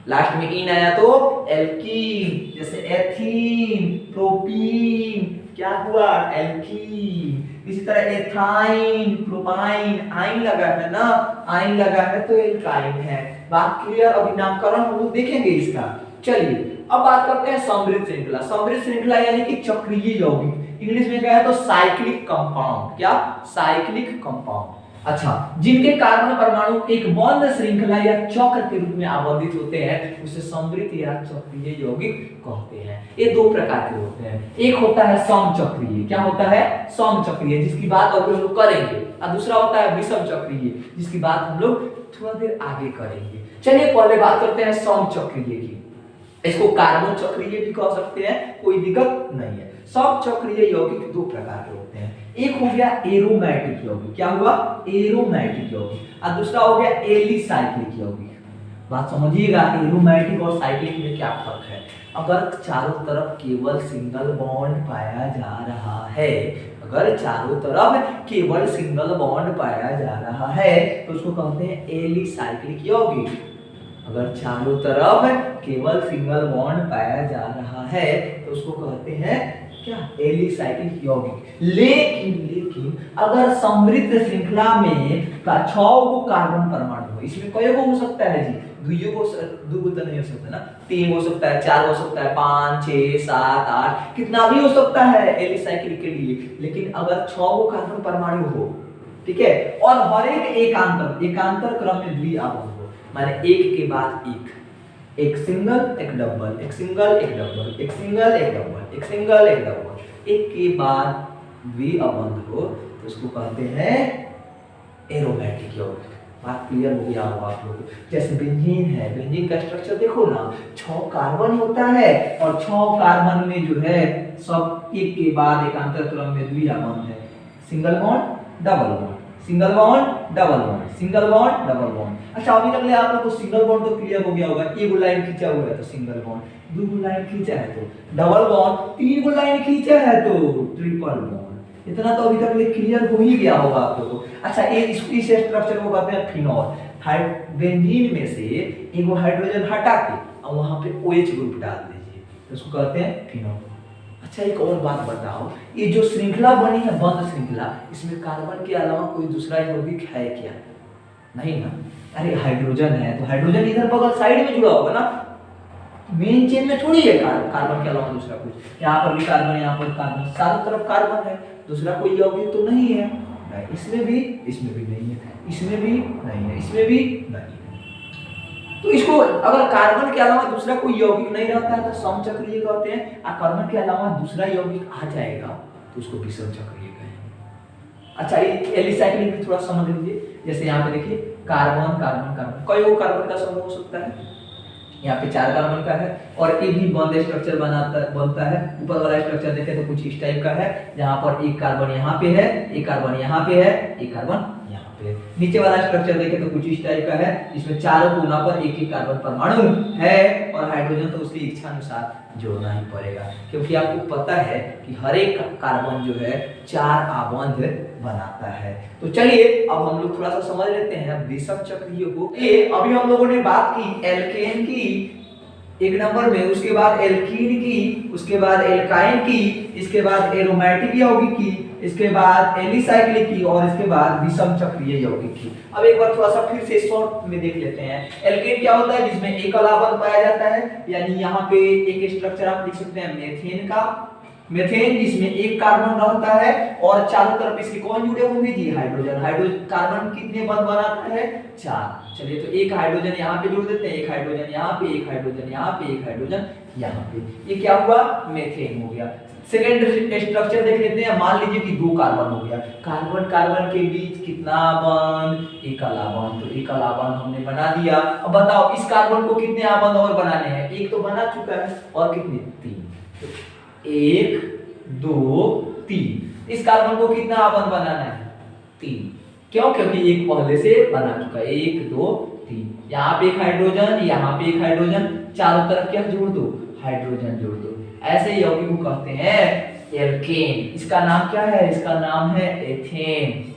लास्ट में इन आया तो एल्कीन, जैसे एथीन, प्रोपीन, क्या हुआ एल्कीन। इसी तरह एथाइन, प्रोपाइन, आइन लगा है ना, आइन लगा है तो एल्काइन है। बात क्लियर? अभी नामकरण हम लोग देखेंगे इसका। चलिए अब बात करते हैं समृद्ध श्रृंखला। समृद्ध श्रृंखला यानी कि चक्रीय यौगिक, इंग्लिश में क्या है तो साइक्लिक कंपाउंड। क्या? Cyclic compound. अच्छा, जिनके कार्बन परमाणु एक बंद श्रृंखला या चक्र के रूप में आबंधित होते हैं उसे समृद्ध या चक्रीय यौगिक कहते हैं। ये दो प्रकार के होते हैं, एक होता है समचक्रीय। क्या होता है? समचक्रीय, जिसकी बात अब हम लोग करेंगे, और दूसरा होता है विषम चक्रीय, जिसकी बात हम लोग थोड़ा देर आगे करेंगे। चलिए पहले बात करते हैं समचक्रीय की। इसको कार्बन चक्रीय भी कह सकते हैं, कोई दिक्कत नहीं है। सब चक्रीय यौगिक दो प्रकार के होते हैं, एक हो गया एरोमेटिक यौगिक। क्या हुआ? एरोमेटिक यौगिक। और दूसरा हो गया एलिसाइक्लिक यौगिक। बात समझिएगा, एरोमेटिक और साइक्लिक में क्या फर्क है। अगर चारों तरफ केवल सिंगल बॉन्ड पाया जा रहा है, अगर चारों तरफ केवल सिंगल बॉन्ड पाया जा रहा है तो उसको कहते हैं एलिसाइक्लिक यौगिक। अगर चारों तरफ केवल सिंगल बॉन्ड पाया जा रहा है तो उसको कहते हैं क्या? एलिसाइक्लिक यौगिक। लेकिन अगर समृद्ध श्रृंखला में 6 गो कार्बन परमाणु हो, इसमें कई गो हो सकता है जी? दो गो तो नहीं हो सकता ना, 3 हो सकता है, 4 हो सकता है, 5, 6, 7, 8, कितना भी हो सकता है एलिसाइक्लिक के लिए। लेकिन अगर 6 गो कार्बन परमाणु हो, ठीक है, और हर एक एकांतर क्रम में द्विआबंध हो, माने एक के बाद एक सिंगल, एक डबल, एक सिंगल, एक डबल, एक सिंगल, एक डबल, एक सिंगल, एक डबल, एक के बाद द्विआबंध हो तो उसको कहते हैं एरोमेटिक यौगिक। बात क्लियर हो गया होगा आप लोगों को। जैसे बेंजीन है, बेंजीन का स्ट्रक्चर देखो ना, 6 कार्बन होता है और 6 कार्बन में जो है सब एक के बाद एकांतर क्रम में द्विआबंध है। Single bond, double bond, single bond, double bond, single bond, double bond. अच्छा, अभी तक ले आप लोग को सिंगल बॉन्ड तो क्लियर हो गया होगा। एक लाइन खींचा हुआ है तो सिंगल बॉन्ड, 2 लाइन खींचा है तो डबल बॉन्ड, 3 लाइन खींचा है तो ट्रिपल बॉन्ड। इतना तो अभी तक ले क्लियर हो ही गया होगा आप लोगों को। अच्छा, इस स्ट्रक्चर को कहते हैं फिनॉल। बेंजीन में से एक हाइड्रोजन हटा के और वहां पे OH ग्रुप डाल दीजिए तो उसको कहते हैं फिनॉल। अच्छा, एक और बात बताओ, ये जो श्रृंखला बनी है बंद श्रृंखला, इसमें कार्बन के अलावा कोई दूसरा यौगिक है क्या? नहीं ना। अरे हाइड्रोजन है तो हाइड्रोजन इधर बगल साइड में जुड़ा होगा ना, मेन चेन में थोड़ी है कार्बन के अलावा दूसरा कुछ। यहाँ पर भी कार्बन, यहाँ पर कार्बन, चारों तरफ कार्बन है, दूसरा कोई यौगिक तो नहीं है। नहीं, इसमें भी नहीं है, इसमें भी नहीं है, इसमें भी नहीं है। तो इसको अगर कार्बन के अलावा दूसरा कोई यौगिक नहीं रहता है तो समचक्रीय कहते हैं, और कार्बन के अलावा दूसरा यौगिक आ जाएगा तो उसको विषम चक्रीय कहेंगे। अच्छा, ये एलिसाइक्लिक भी थोड़ा समझ लीजिए। जैसे यहाँ पे देखिए, कार्बन कार्बन कार्बन, कई कार्बन का समूह हो सकता है। यहाँ पे 4 कार्बन का है और एक ही बंद स्ट्रक्चर बनता है। ऊपर वाला स्ट्रक्चर देखें तो कुछ इस टाइप का है, जहाँ पर एक कार्बन यहाँ पे है, एक कार्बन यहाँ पे है, एक कार्बन यहाँ पे। नीचे वाला स्ट्रक्चर देखें तो कुछ इस टाइप का है, जिसमें चारों कोना पर एक एक कार्बन परमाणु है और हाइड्रोजन तो उसकी इच्छा अनुसार जोड़ना ही पड़ेगा, क्योंकि आपको पता है कि हर एक कार्बन जो है 4 आबंध बनाता है। तो चलिए अब हम लोग थोड़ा सा समझ लेते हैं विषम चक्रीय को। अभी हम लोगों ने बात की एल्केन की 1 नंबर में, उसके बाद एल्कीन की, उसके बाद एल्काइन की, इसके बाद एरोमेटिक यौगिक की, इसके बाद एलिसाइक्लिक की और इसके बाद विषम चक्रीय यौगिक की। अब एक बार थोड़ा सा फिर से शॉर्ट में देख लेते हैं। एल्केन क्या होता है? जिसमें एकल आबंध पाया जाता है, यानी यहाँ पे एक स्ट्रक्चर आप लिख सकते हैं मेथेन का, मेथेन जिसमें एक कार्बन रहता है और चारों तरफ इसके कौन जुड़े होंगे जी? हाइड्रोजन। हाइड्रोजन कार्बन कितने बंध बनाता है? 4। चलिए तो एक हाइड्रोजन यहाँ पे जोड़ देते हैं, एक हाइड्रोजन यहाँ पे, एक हाइड्रोजन यहाँ पे, एक हाइड्रोजन यहाँ पे। ये क्या हुआ? मेथेन हो गया। सेकेंड स्ट्रक्चर देख लेते हैं। मान लीजिए कि 2 कार्बन हो गया, कार्बन कार्बन के बीच कितना बंध? एकल आबंध। तो एकल आबंध हमने बना दिया। अब बताओ इस कार्बन को कितने आबंध और बनाने हैं? एक तो बना चुका है और कितने? 3। 1 2 3। इस कार्बन को कितना आबंध बनाना है? 3। क्यों? क्योंकि एक पहले से बना चुका है। 1 2 3। यहाँ पे एक हाइड्रोजन, यहाँ पे एक हाइड्रोजन, चारों तरफ क्या जोड़ दो, हाइड्रोजन जोड़ दो। ऐसे यौगिक को कहते हैं एल्केन। इसका नाम क्या है, इसका नाम है एथेन।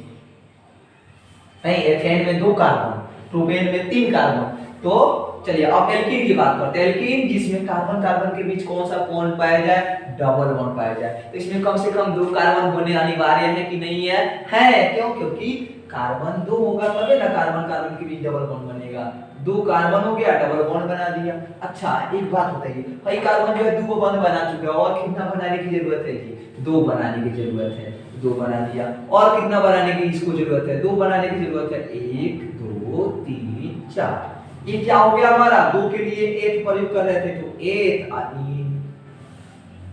नहीं, एथेन में 2 कार्बन, प्रोपेन में 3 कार्बन। तो चलिए अब एल्कीन की बात करते हैं। एल्कीन जिसमें कार्बन कार्बन के बीच कौन सा बॉन्ड पाया जाए, डबल बॉन्ड पाया जाए। तो इसमें कम से कम 2 कार्बन होने अनिवार्य है कि नहीं है, है। क्यों, क्योंकि कार्बन 2 होगा तभी ना कार्बन कार्बन के बीच डबल बॉन्ड बनेगा। 2 कार्बन हो गया, डबल बॉन्ड बना दिया। अच्छा एक बात बताइए, भाई कार्बन जो है 2 बॉन्ड बना चुका है, और कितना बनाने की जरूरत है जी, 2 बनाने की जरूरत है। 2 बना दिया, और कितना बनाने की इसको जरूरत है, 2 बनाने की जरूरत है। 1 2 3 4। ये क्या हो गया हमारा, 2 के लिए एथ प्रयोग कर रहे थे तो एथ आइन।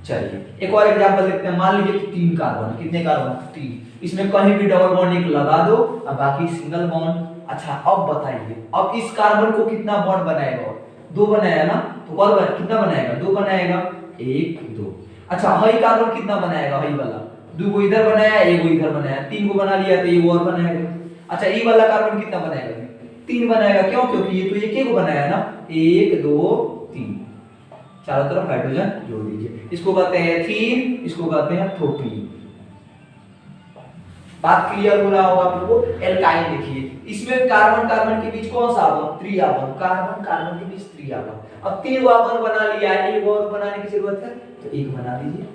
चलिए एक और एग्जांपल देखते हैं। मान लीजिए कि 3 कार्बन, कितने कार्बन, 3। इसमें कहीं भी डबल बॉन्ड एक लगा दो और बाकी सिंगल बॉन्ड। अच्छा अब बताइए, अब इस कार्बन को कितना बॉन्ड बनाएगा, 2 बनाया ना, तो और कितना बनाएगा, 2 बनाएगा, 1 2। अच्छा हई कार्बन कितना बनाएगा, हई वाला 2 को इधर बनाया, 1 को इधर बनाया, 3 को बना लिया तो ये और बनाएगा। अच्छा ई वाला कार्बन कितना बनाएगा, 3 बनाएगा। क्यों, क्योंकि ये तो एक को बनाया ना, 1 2 3, चारों तरफ हाइड्रोजन जोड़ दीजिए। इसको कहते हैं एथीन, इसको कहते हैं प्रोपीन। बात क्लियर हो रहा होगा आप लोगों को। एल्काइन देखिए, इसमें कार्बन कार्बन के बीच कौन सा बॉन्ड, त्रिआबन, कार्बन कार्बन के बीच त्रिआबन। अब 3 बॉन्ड बना लिया है, एक और बनाने की जरूरत है तो 1 बना दीजिए।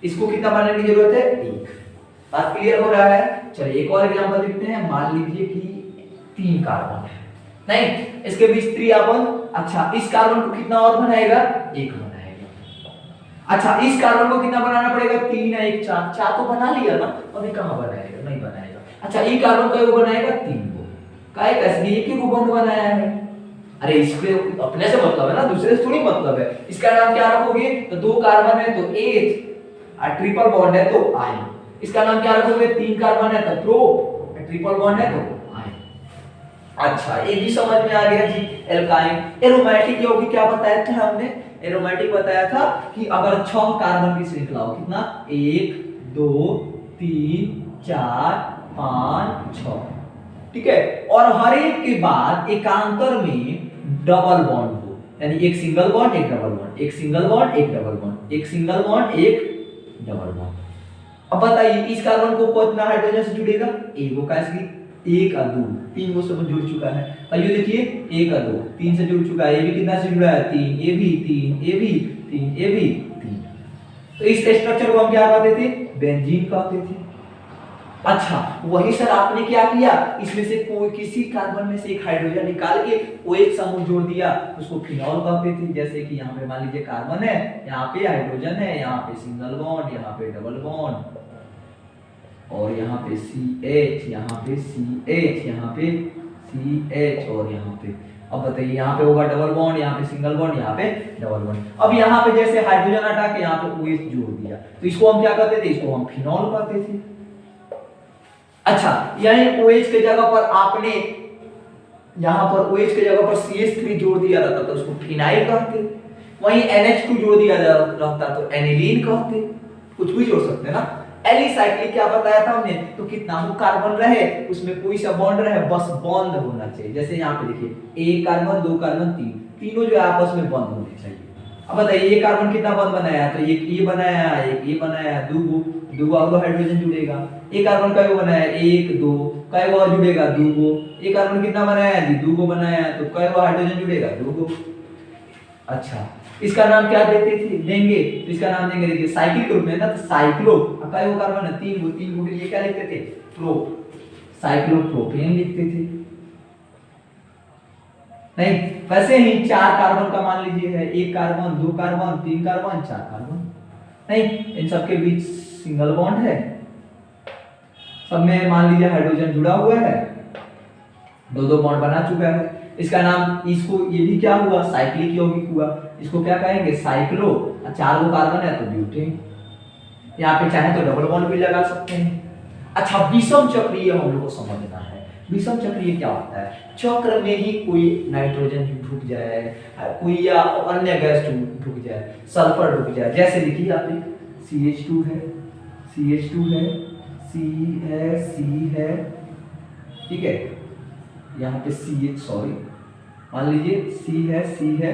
इसको कितना बनाने की जरूरत है, 1। बात क्लियर हो रहा है। चलिए एक और एग्जांपल देखते हैं। मान लीजिए कि 3 कार्बन है, नहीं इसके बीच त्रिआबन। अच्छा इस कार्बन को कितना और बनाएगा, 1 बनाएगा। अच्छा इस कार्बन को कितना बनाना पड़ेगा, 3 है 1 4, 4 तो बना लिया ना, अभी कहां बनाएगा, नहीं बनाएगा। अच्छा ये कार्बन का को बनाएगा, 3 को, काहे कैसे, एक ही को बॉन्ड बनाया है। अरे इसके अपने से मतलब है ना, दूसरे से थोड़ी मतलब है। इसका नाम क्या रखोगे, तो 2 कार्बन है तो एच, और ट्रिपल बॉन्ड है तो आई। इसका नाम क्या रखोगे, 3 कार्बन है तो प्रो, ट्रिपल बॉन्ड है तो आई। अच्छा ये भी समझ में आ गया जी। एल्काइन। एरोमेटिक यौगिक क्या बताया था हमने, एरोमेटिक बताया था कि अगर 6 कार्बन की श्रृंखला हो, कितना 1 2 3 4 5 6, ठीक है, और हर एक के बाद एकांतर में डबल बॉन्ड हो, यानी एक सिंगल बॉन्ड एक डबल बॉन्ड, एक सिंगल बॉन्ड एक डबल बॉन्ड, एक सिंगल बॉन्ड एक डबल बॉन्ड। अब बताइए इस कार्बन को कितना हाइड्रोजन से जुड़ेगा, एक को कैसे, 1 और 2, 3 को सब जुड़ चुका है। और ये देखिए 1 और 2 3 से जुड़ चुका है। ये भी कितना से जुड़ा है, 3, ये भी 3, ये भी 3, ये भी 3। तो इस स्ट्रक्चर को हम क्या कहते थे, बेंजीन कहते थे। अच्छा वही सर आपने क्या किया, इसमें से कोई किसी कार्बन में से एक हाइड्रोजन निकाल के वो एक समूह जोड़ दिया, उसको फिनॉल कहते थे। जैसे कि यहाँ पे मान लीजिए कार्बन है, यहाँ पे हाइड्रोजन है, यहाँ पे सिंगल बॉन्ड, यहाँ पे डबल बॉन्ड, और यहाँ पे CH, यहाँ पे CH, यहाँ पे CH, और यहाँ पे, अब बताइए यहाँ पे होगा डबल बॉन्ड, यहाँ पे सिंगल बॉन्ड, यहाँ पे डबल बॉन्ड। अब यहाँ पे जैसे हाइड्रोजन हटा के यहाँ पे OH जोड़ दिया, तो इसको हम क्या कहते थे, इसको हम फिनॉल कहते थे। अच्छा यही OH के जगह पर आपने यहाँ पर OH के जगह पर CH3 जोड़ दिया रहता तो उसको फिनाइल कहते, वहीं NH2 जोड़ दिया रहता तो एनिलीन कहते। कुछ भी जोड़ सकते हैं ना। एलिसाइक्लिक क्या बताया था हमने, तो कितना वो कार्बन रहे उसमें कोई सा बॉन्ड रहे, बस बॉन्ड होना चाहिए। जैसे यहाँ पे देखिए 1 कार्बन 2 कार्बन 3, तीनों जो है आपस में बंद होने चाहिए। अब बताइए ये कार्बन कितना बंद बनाया, तो एक ये बनाया, एक ये बनाया, दो और हाइड्रोजन जुड़ेगा। एक कार्बन का बनाया 1 2, कई और जुड़ेगा 2। एक कार्बन कितना बनाया जी, 2 बनाया, तो कई और हाइड्रोजन जुड़ेगा 2। अच्छा इसका नाम क्या देते थे, देंगे, तो इसका नाम देंगे देखिए साइक्लिक रूप में ना, तो साइक्लो, कई वो कार्बन है 3 को के लिए क्या लिखते थे, प्रो, साइक्लोप्रोपेन लिखते थे। नहीं वैसे ही 4 कार्बन का मान लीजिए है, 1 कार्बन 2 कार्बन 3 कार्बन 4 कार्बन, नहीं इन सबके बीच सिंगल बॉन्ड है, सब में मान लीजिए हाइड्रोजन जुड़ा हुआ है, 2 बॉन्ड बना चुका है। इसका नाम, इसको ये भी क्या हुआ, साइक्लिक यौगिक हुआ। इसको क्या कहेंगे, साइक्लो। 4 कार्बन है तो ब्यूटेन। यहाँ पे चाहे तो डबल बॉन्ड भी लगा सकते हैं। अच्छा विषम चक्रीय हम लोग को समझना है। विषम चक्रीय क्या होता है, चक्र में ही कोई नाइट्रोजन ढुक जाए, कोई या अन्य गैस ढुक जाए, सल्फर ढुक जाए। जैसे देखिए यहाँ पे CH2 है, CH2 है, C है, C है, ठीक है, यहाँ पे CH, सॉरी मान लीजिए सी है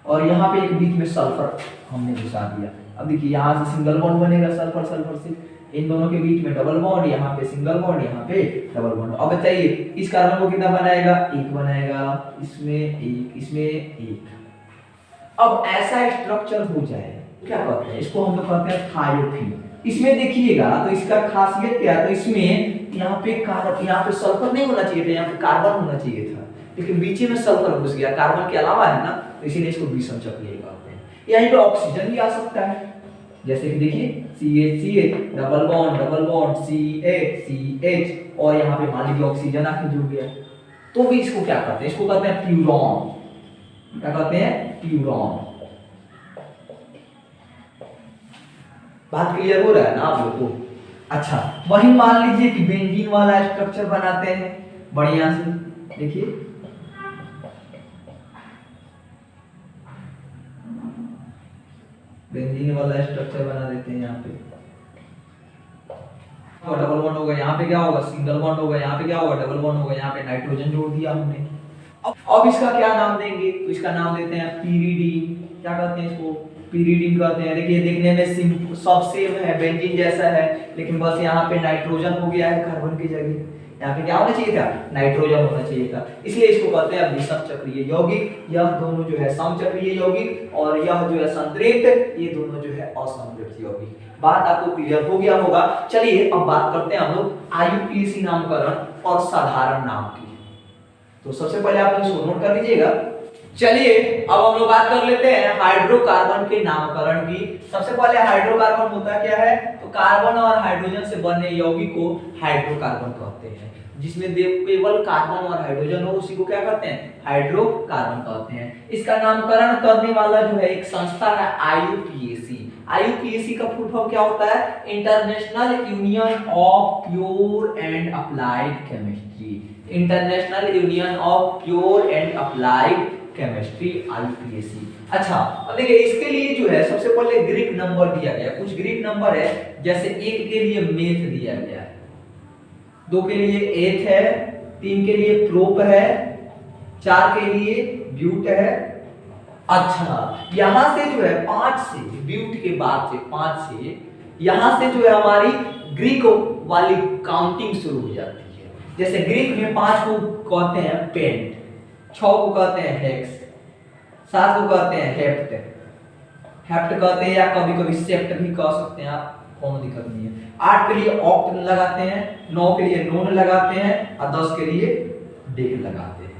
और यहाँ पे एक बीच में सल्फर हमने घुसा दिया। अब देखिए यहाँ से सिंगल बॉन्ड बनेगा सल्फर सल्फर से, इन दोनों के बीच में डबल बॉन्ड, यहाँ पे सिंगल बॉन्ड, यहाँ पे डबल बॉन्ड। अब बताइए इस कार्बन को कितना बनाएगा, एक बनाएगा, इसमें एक, इसमें एक। अब ऐसा स्ट्रक्चर हो जाए क्या कहते हैं, इसको हम लोग कहते हैं थायोफीन। इसमें देखिएगा तो इसका खासियत क्या है, तो इसमें यहाँ पे कार्बन, यहाँ पे सल्फर नहीं होना चाहिए था, यहाँ पे कार्बन होना चाहिए था, लेकिन बीच में सल्फर घुस गया, कार्बन के अलावा है ना, तो इसीलिए इसको विषम चक्रीय कहते हैं। यहीं पे ऑक्सीजन भी आ सकता है, जैसे कि देखिए CH डबल बॉन्ड CH और यहाँ पे मान लीजिए ऑक्सीजन आके जुड़ गया, तो भी इसको क्या कहते हैं, इसको कहते हैं प्यूरॉन। क्या कहते हैं, प्यूरॉन। बात क्लियर हो रहा है ना आप लोगों को? अच्छा, वही मान लीजिए कि बेंजीन वाला स्ट्रक्चर बनाते हैं बढ़िया से, देखिए बेंजीन वाला स्ट्रक्चर बना देते हैं। यहाँ पे डबल बॉन्ड होगा, यहाँ पे क्या होगा, सिंगल बॉन्ड होगा, यहाँ पे क्या होगा, डबल बॉन्ड होगा, यहाँ पे नाइट्रोजन जोड़ दिया हमने। अब इसका क्या नाम देंगे, तो इसका नाम देते हैं पीरिडीन। क्या कहते हैं इसको, पीरिडीन कहते हैं। देखिए देखने में सब सेम है, बेंजीन जैसा है, लेकिन बस यहाँ पे नाइट्रोजन हो गया है कार्बन की जगह। यहाँ पे क्या होना चाहिए था, नाइट्रोजन होना चाहिए था, इसलिए इसको कहते हैं विषम चक्रीय यौगिक। यह दोनों जो है समचक्रीय यौगिक और यह जो है संतृप्त, ये दोनों जो है असंतृप्त यौगिक। बात आपको क्लियर हो गया होगा। चलिए अब बात करते हैं हम लोग IUPAC नामकरण और साधारण नाम की। तो सबसे पहले आप इसको नोट कर लीजिएगा। चलिए अब हम लोग बात कर लेते हैं हाइड्रोकार्बन के नामकरण की। सबसे पहले हाइड्रोकार्बन होता क्या है, तो कार्बन और हाइड्रोजन से बने यौगिक को हाइड्रोकार्बन कहते हैं। जिसमें केवल कार्बन और हाइड्रोजन हो उसी को क्या कहते हैं, हाइड्रोकार्बन कहते हैं। इसका नामकरण करने वाला जो है एक संस्था है IUPAC। IUPAC का फुल फॉर्म क्या होता है, international union of pure and applied chemistry. International union of pure and applied chemistry, IUPAC। अच्छा, अब देखिए इसके लिए जो है सबसे पहले ग्रीक नंबर दिया गया। कुछ ग्रीक नंबर है, जैसे 1 के लिए मेथ दिया गया है, 2 के लिए एथ है, 3 के लिए प्रोप है, 4 के लिए ब्यूट है। अच्छा, यहां से जो है 5 से, ब्यूट के बाद से 5 से यहां से जो है हमारी ग्रीक वाली काउंटिंग शुरू हो जाती है। जैसे ग्रीक में 5 को कहते हैं पेंट, 6 को कहते हैं हेक्स, 7 को कहते हैं हेप्ट, कहते हैं, या कभी कभी सेप्ट भी कह सकते हैं आप, कोनो दिक्कत नहीं है। 8 के लिए ऑक्ट लगाते हैं, 9 के लिए नोन लगाते हैं और 10 के लिए डेक लगाते हैं।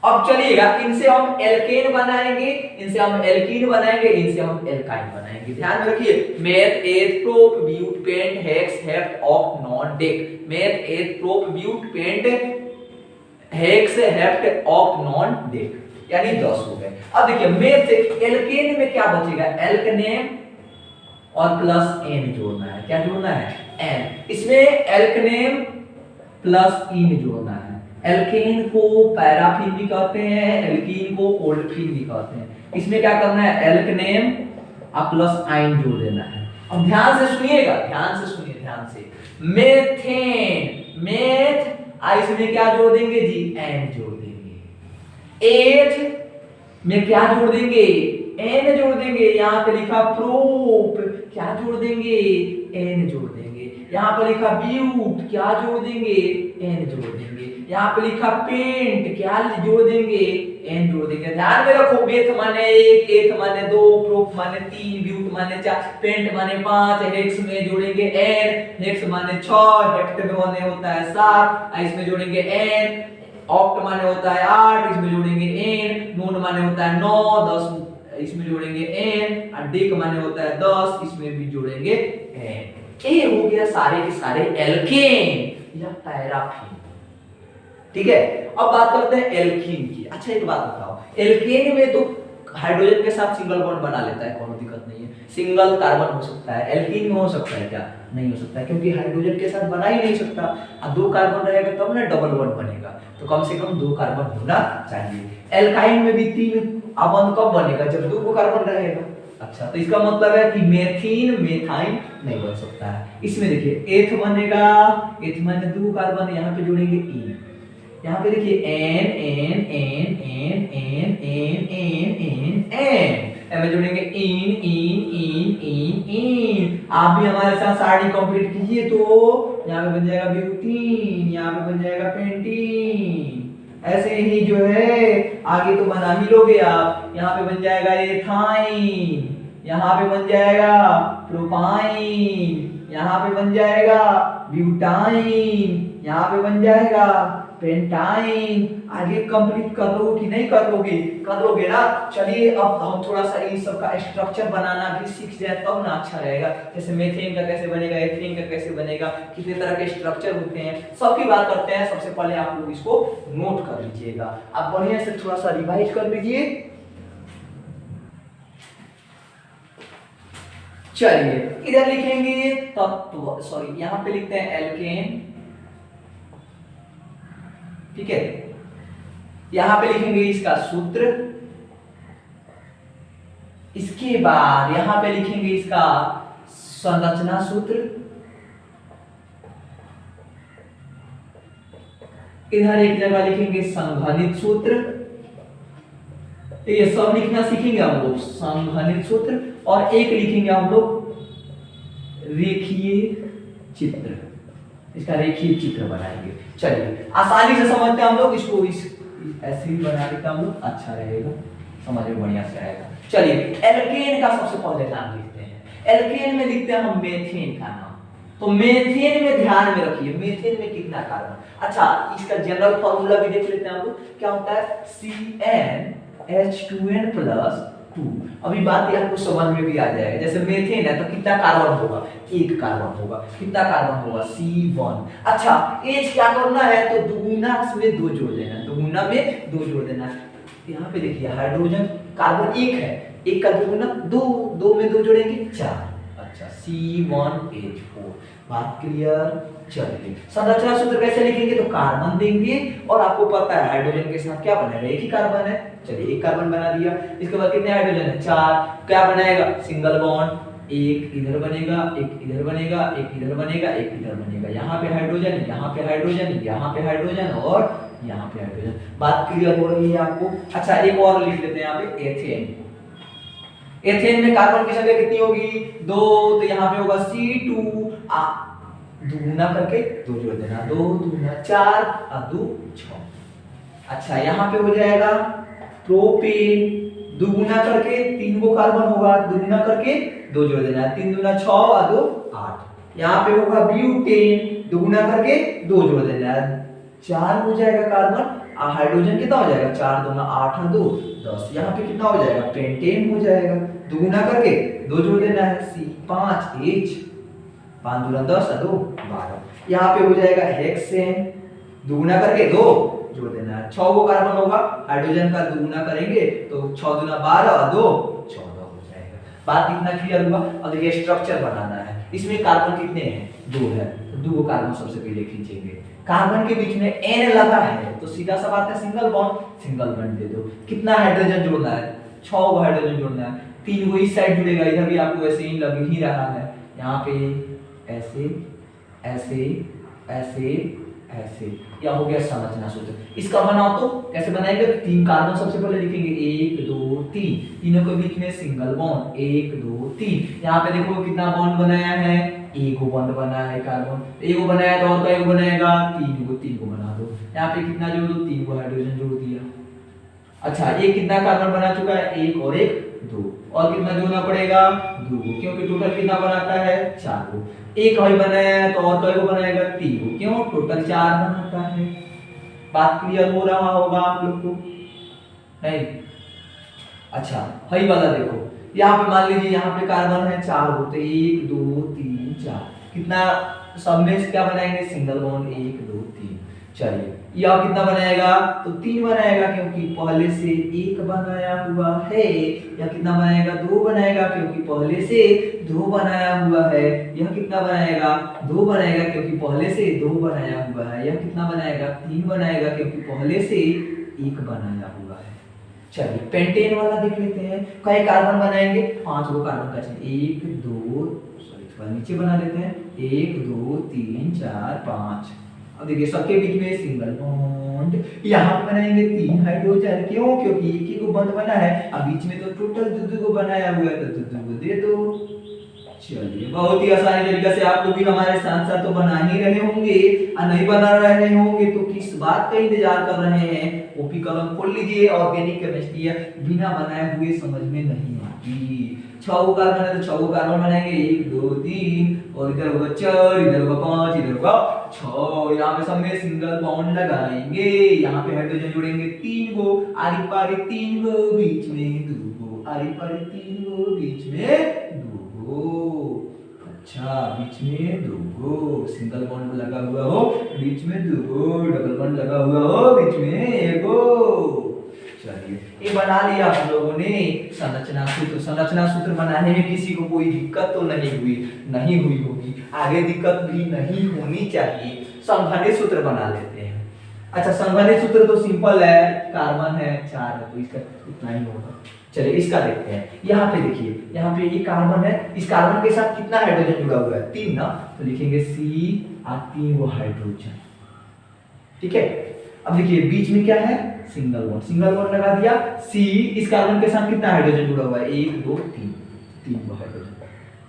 अब चलिएगा इनसे हम एल्केन बनाएंगे, इनसे हम एल्कीन बनाएंगे, इनसे हम एल्काइन बनाएंगे। ध्यान में रखिए, meth, eth, prop, but, pent, hex, hept, oct, non, dec. Meth, eth, prop, but, pent, hex, hept, oct, non, dec, यानी 10 हो गए। अब देखिए मेथ से एल्केन में क्या बचेगा, एल्कनेम और प्लस एन जोड़ना है। क्या जोड़ना है, एन। इसमें एल्कनेम प्लस इन जोड़ना है। एल्केन को पैराफिन भी कहते हैं, एल्कीन को ओल्डफिन भी कहते हैं। इसमें क्या करना है, एल्कनेम और प्लस आइन जोड़ देना है। अब ध्यान से सुनिएगा, ध्यान से सुनिए, ध्यान से। मेथेन, मेथ, इसमें क्या जोड़ देंगे जी, एन जोड़ देंगे। एथ में क्या जोड़ देंगे, एन जोड़ देंगे। यहाँ पे लिखा प्रोप, क्या जोड़ देंगे, एन जोड़ देंगे। यहाँ पे लिखा ब्यूट, क्या जोड़ देंगे, एन जोड़ देंगे। यहाँ पे लिखा पेंट, क्या जोड़ देंगे, एन जोड़ देंगे। ध्यान में रखो, मेथ माने 1, एथ माने 2, प्रोप माने 3, ब्यूट माने 4, पेंट माने 5, हेक्स में जोड़ेंगे एन, हेक्स माने 6, हेक्ट में माने होता है 7, इसमें जोड़ेंगे एन, ऑक्ट माने होता है 8, इसमें जोड़ेंगे एन, नोन माने होता है 9, 10 इसमें जोड़ेंगे एन, और डेक माने होता है 10, इसमें भी जोड़ेंगे एन। ये हो गया सारे के सारे एल्केन या पैराफिन। ठीक है, अब बात करते हैं एल्कीन की। अच्छा एक बात बताओ, एल्केन में तो हाइड्रोजन के साथ सिंगल बॉन्ड बना लेता है, कोनो दिक्कत नहीं है, सिंगल कार्बन हो सकता है। एल्कीन में हो सकता है क्या, नहीं हो सकता है, क्योंकि हाइड्रोजन के साथ बना ही नहीं सकता। और 2 कार्बन रहेगा तब ना डबल बॉन्ड बनेगा, तो कम से कम 2 कार्बन होना चाहिए। एल्काइन में भी 3 बॉन्ड कब बनेगा, जब 2 कार्बन रहेगा। अच्छा, तो इसका मतलब है कि मेथीन मेथाइन नहीं बन सकता है। इसमें देखिए एथ बनेगा, एथ माने 2 कार्बन, यहाँ पे जोड़ेंगे ई, यहाँ पे देखिए ane ane ane ane ane ane ane ane ane में जोड़ेंगे इन इन इन इन इन। आप भी हमारे साथ साड़ी कंप्लीट कीजिए तो यहाँ पे बन जाएगा ब्यूटीन, यहाँ पे बन जाएगा पेंटीन। ऐसे ही जो है आगे तो बना ही लोगे आप। यहाँ पे बन जाएगा एथाइन, यहाँ पे बन जाएगा प्रोपाइन, यहाँ पे बन जाएगा ब्यूटाइन, यहाँ पे बन जाएगा पेंटाइन। आगे कंप्लीट कर लोगे कि नहीं कर लोगे? कर लोगे ना। चलिए अब हम थोड़ा सा इन सब का स्ट्रक्चर बनाना भी सीख जाए तब ना अच्छा रहेगा। जैसे मीथेन का कैसे बनेगा, एथेन का कैसे बनेगा, कितने तरह के स्ट्रक्चर होते हैं, सबकी बात करते हैं। सबसे पहले आप लोग इसको नोट कर लीजिएगा, आप बढ़िया से थोड़ा सा रिवाइज कर लीजिए। चलिए इधर लिखेंगे तत्व, सॉरी यहाँ पे लिखते हैं एल्केन, ठीक है। यहां पे लिखेंगे इसका सूत्र, इसके बाद यहां पे लिखेंगे इसका संरचना सूत्र, इधर एक जगह लिखेंगे संघनित सूत्र। ये सब लिखना सीखेंगे हम लोग, संघनित सूत्र। और एक लिखेंगे हम लोग रेखीय चित्र, इसका रेखीय चित्र बनाएंगे। चलिए आसानी से समझते हैं हम लोग इसको, इस ऐसे ही बना देते हम लोग, अच्छा रहेगा, समझ में बढ़िया से आएगा। चलिए एल्केन का सबसे पहले नाम लिखते हैं। एल्केन में लिखते हैं हम मेथेन का नाम। तो मेथेन में ध्यान में रखिए, मेथेन में कितना कार्बन। अच्छा इसका जनरल फॉर्मूला भी देख लेते हैं हम लोग, क्या होता है CnH2n+2। अभी बात आपको समझ में भी आ जाएगा। जैसे मेथेन है तो कितना कार्बन होगा, एक कार्बन होगा। कितना कार्बन होगा, C1। अच्छा H क्या करना है, तो दुगुना में 2 जोड़ देना है, दुगुना में 2 जोड़ देना है। यहाँ पे देखिए हाइड्रोजन कार्बन 1 है, 1 का दुगुना 2, 2 में 2 जोड़ेंगे 4। अच्छा C1H4, बात क्लियर। चलिए संरचना सूत्र कैसे लिखेंगे, तो कार्बन देंगे और आपको पता है हाइड्रोजन के साथ क्या बनेगा, एक ही कार्बन है। चलिए एक कार्बन बना दिया। इसके बाद कितने हाइड्रोजन है, 4। क्या बनाएगा, सिंगल बॉन्ड, एक इधर बनेगा, एक इधर बनेगा, एक इधर बनेगा, एक इधर बनेगा। यहाँ पे हाइड्रोजन, यहाँ पे हाइड्रोजन, यहाँ पे हाइड्रोजन और यहाँ पे हाइड्रोजन। बात क्लियर हो रही है आपको। अच्छा एक और लिख लेते हैं यहाँ पे एथेन। एथेन में कार्बन की संख्या कितनी होगी, 2। तो यहाँ पे होगा C2, दुगुना करके 2 जोड़ देना, 2 दूना 4 और 2 6। अच्छा यहाँ पे हो जाएगा प्रोपेन, दुगुना करके 3 गो कार्बन होगा, दुगुना करके 2 जोड़ देना, 3 दूना 6 और 2 8। यहाँ पे होगा ब्यूटेन, दुगुना करके 2 जोड़ देना, 4 हो जाएगा कार्बन। हाइड्रोजन कितना हो जाएगा, 4 दूना 8 और 2 10। यहाँ पे कितना हो जाएगा, पेंटेन हो जाएगा, दुगुना करके 2 जोड़ देना है, C5H, 5 दूना 10 और 2 12। यहाँ पे हो जाएगा हेक्सेन, दुगुना करके 2 जोड़ देना है, 6 गो कार्बन होगा, हाइड्रोजन का दुगुना करेंगे तो 6 दूना 12 और 2 14 हो जाएगा। बात इतना क्लियर हुआ। अब देखिए स्ट्रक्चर बनाना है। इसमें कार्बन कितने हैं, 2 है, तो 2 कार्बन सबसे पहले खींचेंगे। कार्बन के बीच में N लगा है तो सीधा सा बात है सिंगल बॉन्ड, सिंगल बॉन्ड दे दो। कितना हाइड्रोजन जोड़ना है, 6 गो हाइड्रोजन जोड़ना है, 3 गो इस साइड जुड़ेगा, इधर भी आपको ऐसे ही लग ही रहा है। यहाँ पे ऐसे ऐसे ऐसे ऐसे, या हो गया संरचना सूत्र। इसका बनाओ तो कैसे बनाएंगे, 3 कार्बन सबसे पहले लिखेंगे, 1 2 3, तीनों के बीच में सिंगल बॉन्ड, 1 2 3। यहाँ पे देखो कितना बॉन्ड बनाया है, 1 गो बॉन्ड बनाया है कार्बन, 1 गो बनाया तो और कई गो बनाएगा, 3 गो बना दो। यहाँ पे कितना जोड़ दो, 3 गो हाइड्रोजन जोड़ दिया। अच्छा एक कितना कार्बन बना चुका है, 1 और 1 2, और कितना जोड़ना पड़ेगा, 2 गो, क्योंकि टोटल कितना बनाता है, 4 गो। एक ही बनाया है तो और कई गो बनाएगा, 3 गो, क्यों, टोटल 4 बनाता है। बात क्लियर हो रहा होगा आप लोग को, नहीं? अच्छा हई वाला देखो, यहाँ पे मान लीजिए यहाँ पे कार्बन है 4 गो, तो 1 2 3 4, कितना सब में क्या बनाएंगे, सिंगल बॉन्ड, 1 2 3। चलिए यह कितना बनाएगा, तो 3 बनाएगा क्योंकि पहले से 1 बनाया हुआ है। यह कितना बनाएगा, 2 बनाएगा क्योंकि पहले से 2 बनाया हुआ है। यह कितना बनाएगा, 2 बनाएगा क्योंकि पहले से 2 बनाया हुआ है। यह कितना बनाएगा, 3 बनाएगा क्योंकि पहले से 1 बनाया हुआ है। चलिए पेंटेन वाला देख लेते हैं। कई कार्बन बनाएंगे, 5 गो कार्बन का चाहिए, 1 2, सॉरी थोड़ा नीचे बना लेते हैं, 1 2 3 4 5। अब देखिए सबके बीच में सिंगल बॉन्ड, यहाँ पे बनाएंगे 3 हाइड्रोजन, क्यों? क्योंकि एक ही को बंद बना है, अब बीच में तो टोटल दो को बनाया हुआ है, तो दो दे दो। चलिए बहुत ही आसानी तरीके से आप लोग भी हमारे साथ साथ तो बना ही रहे होंगे, और नहीं बना रहे होंगे तो किस बात का इंतजार कर रहे हैं? कॉपी कलम खोल लीजिए, ऑर्गेनिक केमिस्ट्री है, बिना बनाए हुए समझ में नहीं आती। 6 कार्बन है तो 6 कार्बन बनाएंगे, 1 2 3, और इधर होगा 4, इधर होगा 5, इधर होगा 6। यहाँ पे सब में सिंगल बॉन्ड लगाएंगे, यहाँ पे हाइड्रोजन जोड़ेंगे 3 गो, आरी पारी 3 गो, बीच में 2 गो, आरी पारी 3 गो, बीच में 2 गो। अच्छा, बीच में 2 गो, सिंगल बॉन्ड लगा हुआ हो बीच में 2 गो, डबल बॉन्ड लगा हुआ हो बीच में 1 गो। चलिए ये बना लिया हम लोगों ने संरचना सूत्र। संरचना सूत्र बनाने में किसी को कोई दिक्कत तो नहीं हुई होगी, आगे दिक्कत भी नहीं होनी चाहिए। संघनित सूत्र बना लेते हैं। अच्छा, संघनित सूत्र तो सिंपल है, कार्बन है 4 है तो इसका इतना ही होगा। चलिए इसका देखते हैं। यहाँ पे देखिए, यहाँ पे ये कार्बन है, इस कार्बन के साथ कितना हाइड्रोजन जुड़ा हुआ है? 3 ना, तो लिखेंगे C और 3 वो हाइड्रोजन। ठीक है, अब देखिए बीच में क्या है? सिंगल बॉन्ड लगा दिया। C इस कार्बन के साथ कितना हाइड्रोजन जुड़ा हुआ है? 1 2 3 वो हाइड्रोजन।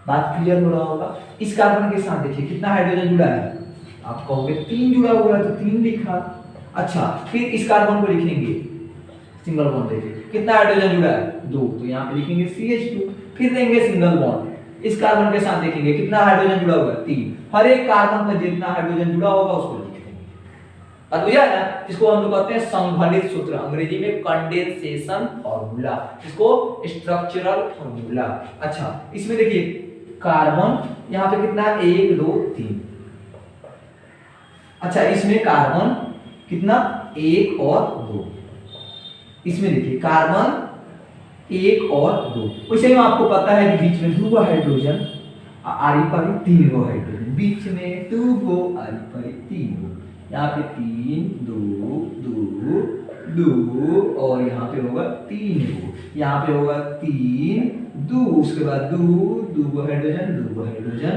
बात क्लियर हो रहा होगा। इस कार्बन के साथ देखिए कितना हाइड्रोजन जुड़ा है? आप कहोगे 3 जुड़ा हुआ है तो 3 लिखा। अच्छा, फिर इस कार्बन को लिखेंगे, सिंगल बॉन्ड देखिए कितना हाइड्रोजन जुड़ा है? 2, तो यहाँ पे लिखेंगे CH2। फिर देंगे सिंगल बॉन्ड, इस कार्बन के साथ देखेंगे कितना हाइड्रोजन जुड़ा हुआ है? 3। हर एक कार्बन पर जितना हाइड्रोजन जुड़ा होगा उसको लिख देंगे। बात बुझा ना? इसको हम लोग कहते हैं संघनित सूत्र, अंग्रेजी में कंडेंसेशन फार्मूला, इसको स्ट्रक्चरल फार्मूला। अच्छा, इसमें देखिए कार्बन यहाँ पे कितना? 1 2 3। अच्छा, इसमें कार्बन कितना? 1 और 2। इसमें देखिए कार्बन 1 और 2। वैसे ही आपको पता है कि बीच में 2 गो हाइड्रोजन, आरी पारी 3 गो हाइड्रोजन, बीच में 2 गो, आरी पारी 3 गो। यहाँ पे 3 2 2 2 और यहाँ पे होगा 3 गो, यहाँ पे होगा 3 2, उसके बाद 2 गो हाइड्रोजन, 2 गो हाइड्रोजन,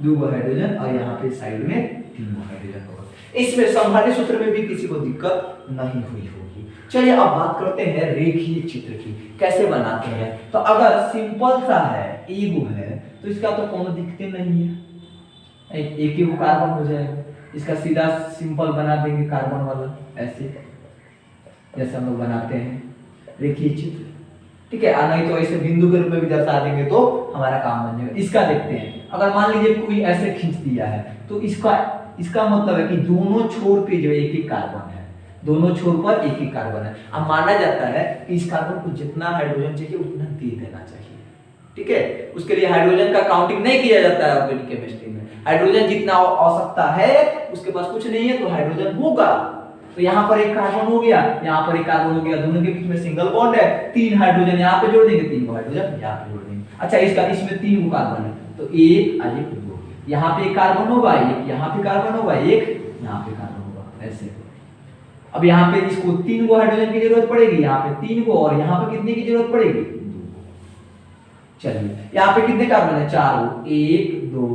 2 गो हाइड्रोजन, और यहाँ पे साइड में 3 गो हाइड्रोजन होगा। इसमें संघनित सूत्र में भी किसी को दिक्कत नहीं हुई होगी। चलिए अब बात करते हैं रेखीय चित्र की, कैसे बनाते हैं। तो अगर सिंपल सा है, एगो है, तो इसका तो कोनो दिक्कत नहीं है, एक ही कार्बन हो जाएगा। इसका सीधा सिंपल बना देंगे कार्बन वाला, ऐसे जैसे हम लोग बनाते हैं रेखीय चित्र। ठीक है, नहीं तो ऐसे बिंदु के रूप में भी दर्शा देंगे तो हमारा काम बन जाएगा। इसका देखते हैं, अगर मान लीजिए कोई ऐसे खींच दिया है तो इसका मतलब है कि दोनों छोर पे जो एक एक कार्बन है, दोनों छोर पर एक एक कार्बन है। अब माना जाता है कि इस कार्बन को जितना हाइड्रोजन चाहिए उतना दे देना चाहिए। ठीक है, उसके लिए हाइड्रोजन का काउंटिंग नहीं किया जाता है ऑर्गेनिक केमिस्ट्री में। हाइड्रोजन जितना आवश्यकता है उसके पास कुछ नहीं है तो हाइड्रोजन होगा। तो यहाँ पर एक कार्बन हो गया, यहाँ पर एक कार्बन हो गया, दोनों के बीच में सिंगल बॉन्ड है, 3 हाइड्रोजन यहाँ पे जोड़ देंगे, 3 हाइड्रोजन यहाँ पे जोड़ देंगे। अच्छा, इसमें 3 कार्बन है तो 1 और 1 2, यहाँ पे एक कार्बन होगा, एक यहाँ पे कार्बन होगा, एक यहाँ पे कार्बन होगा, ऐसे। अब यहाँ पे इसको 3 गो हाइड्रोजन की जरूरत पड़ेगी, यहाँ पे 3 गो, और यहाँ पे कितने की जरूरत पड़ेगी? 2 गो। चलिए यहाँ पे कितने कार्बन है? 4 गो, 1 2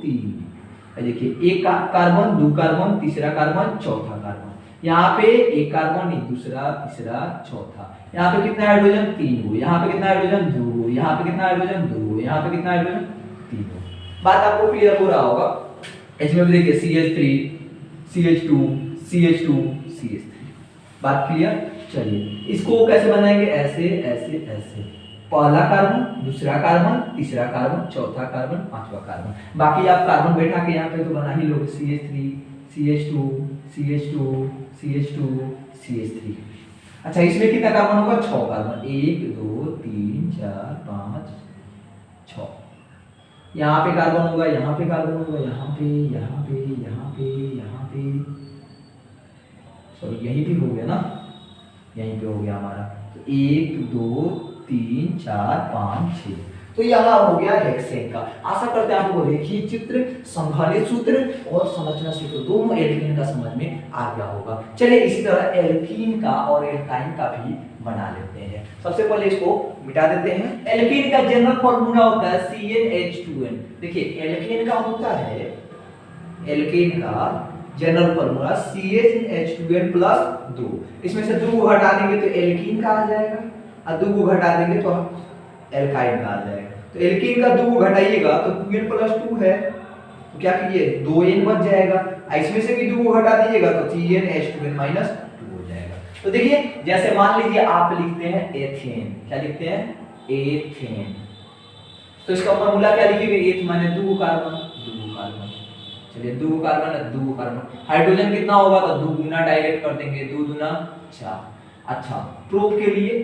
3। देखिए एक कार्बन, 2 कार्बन, तीसरा कार्बन, चौथा कार्बन। यहाँ पे एक कार्बन, एक दूसरा, तीसरा, चौथा। यहाँ पे कितना हाइड्रोजन? 3 गो। यहाँ पे कितना हाइड्रोजन? 2 गो। यहाँ पे कितना हाइड्रोजन? 2 गो। यहाँ पे कितना हाइड्रोजन? 3 गो। बात आपको क्लियर हो रहा होगा। इसमें भी देखिए CH3 CH2 CH2 CH3। बात क्लियर? चलिए इसको कैसे बनाएंगे? ऐसे ऐसे ऐसे, पहला कार्बन, दूसरा कार्बन, तीसरा कार्बन, चौथा कार्बन, पांचवा कार्बन। बाकी आप कार्बन बैठा के यहाँ पे तो बना ही लोगे, CH3 CH2 CH2 CH2 CH3। अच्छा, इसमें कितना कार्बन होगा? 6 कार्बन, 1 2 3 4 5 6। यहाँ पे कार्बन होगा, यहाँ पे कार्बन होगा, यहाँ पे, यहाँ पे, यहाँ पे, यहाँ पे, सॉरी यहीं पे हो गया ना, यहीं पे हो गया हमारा। तो 1 2 3 4 5 6, तो यहाँ हो गया हेक्सेन का। आशा करते हैं आपको रेखीय चित्र, संघनित सूत्र और संरचना सूत्र दोनों एल्कीन का समझ में आ गया होगा। चलिए इसी तरह एल्कीन का और एल्काइन का भी बना लेते हैं। सबसे पहले इसको मिटा देते हैं। एल्कीन का जनरल फॉर्मूला होता है CnH2n। देखिए एल्कीन का होता है, एल्कीन का जनरल फॉर्मूला CH2N प्लस 2। इसमें से 2 को हटा देंगे तो एल्कीन का आ जाएगा, और 2 को घटा देंगे तो एल्काइन का आ जाएगा। तो एल्कीन का 2 को घटाइएगा तो 2N प्लस 2 है, तो क्या कीजिए 2N बच जाएगा। इसमें से भी 2 को घटा दीजिएगा तो 3NH2N माइनस 2 हो जाएगा। तो देखिए जैसे मान लीजिए आप लिखते हैं एथेन, क्या लिखते हैं एथेन, तो इसका फॉर्मूला क्या लिखेंगे, एथ माने 2 कार्बन, 2 कार्बन, चलिए 2 कार्बन है 2 कार्बन। हाइड्रोजन कितना होगा तो 2 गुना डायरेक्ट कर देंगे, 2 दूना 4। अच्छा प्रोप के लिए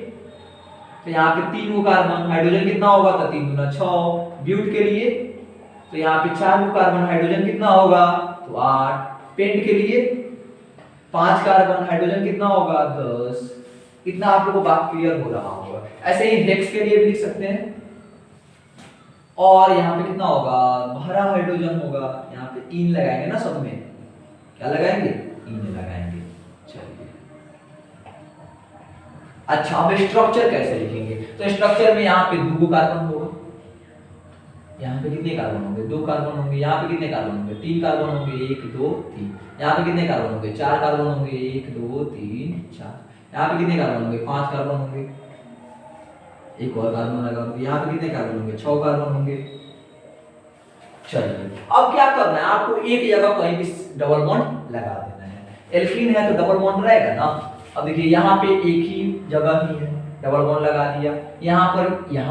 तो यहाँ पे 3 कार्बन, हाइड्रोजन कितना होगा तो 3 दूना 6। ब्यूट के लिए तो यहाँ पे 4 कार्बन, हाइड्रोजन कितना होगा तो 8। पेंट के लिए 5 कार्बन, हाइड्रोजन कितना होगा 10। इतना आप लोगों को बात क्लियर हो रहा होगा। ऐसे ही हेक्स के लिए भी लिख सकते हैं, और यहाँ पे कितना होगा भरा हाइड्रोजन होगा, यहाँ पे इन लगाएंगे ना, सब में क्या लगाएंगे इन लगाएंगे। चलिए अच्छा अब स्ट्रक्चर कैसे लिखेंगे, तो स्ट्रक्चर में यहाँ पे 2 कार्बन होगा, यहाँ पे कितने कार्बन होंगे 2 कार्बन होंगे, यहाँ पे कितने कार्बन होंगे 3 कार्बन होंगे 1 2 3, यहाँ पे कितने कार्बन होंगे 4 कार्बन होंगे 1 2 3 4, यहाँ पे कितने कार्बन होंगे 5 कार्बन होंगे, एक और कार्बन लगा होंगे, यहाँ पे कितने कार्बन होंगे 6 कार्बन होंगे। चलिए अब क्या करना है आपको, एक जगह कहीं भी डबल बॉन्ड लगा देना है। एल्कीन है तो डबल बॉन्ड रहेगा ना। अब देखिए यहाँ पे एक ही जगह ही है, डबल बॉन्ड लगा दिया, यहाँ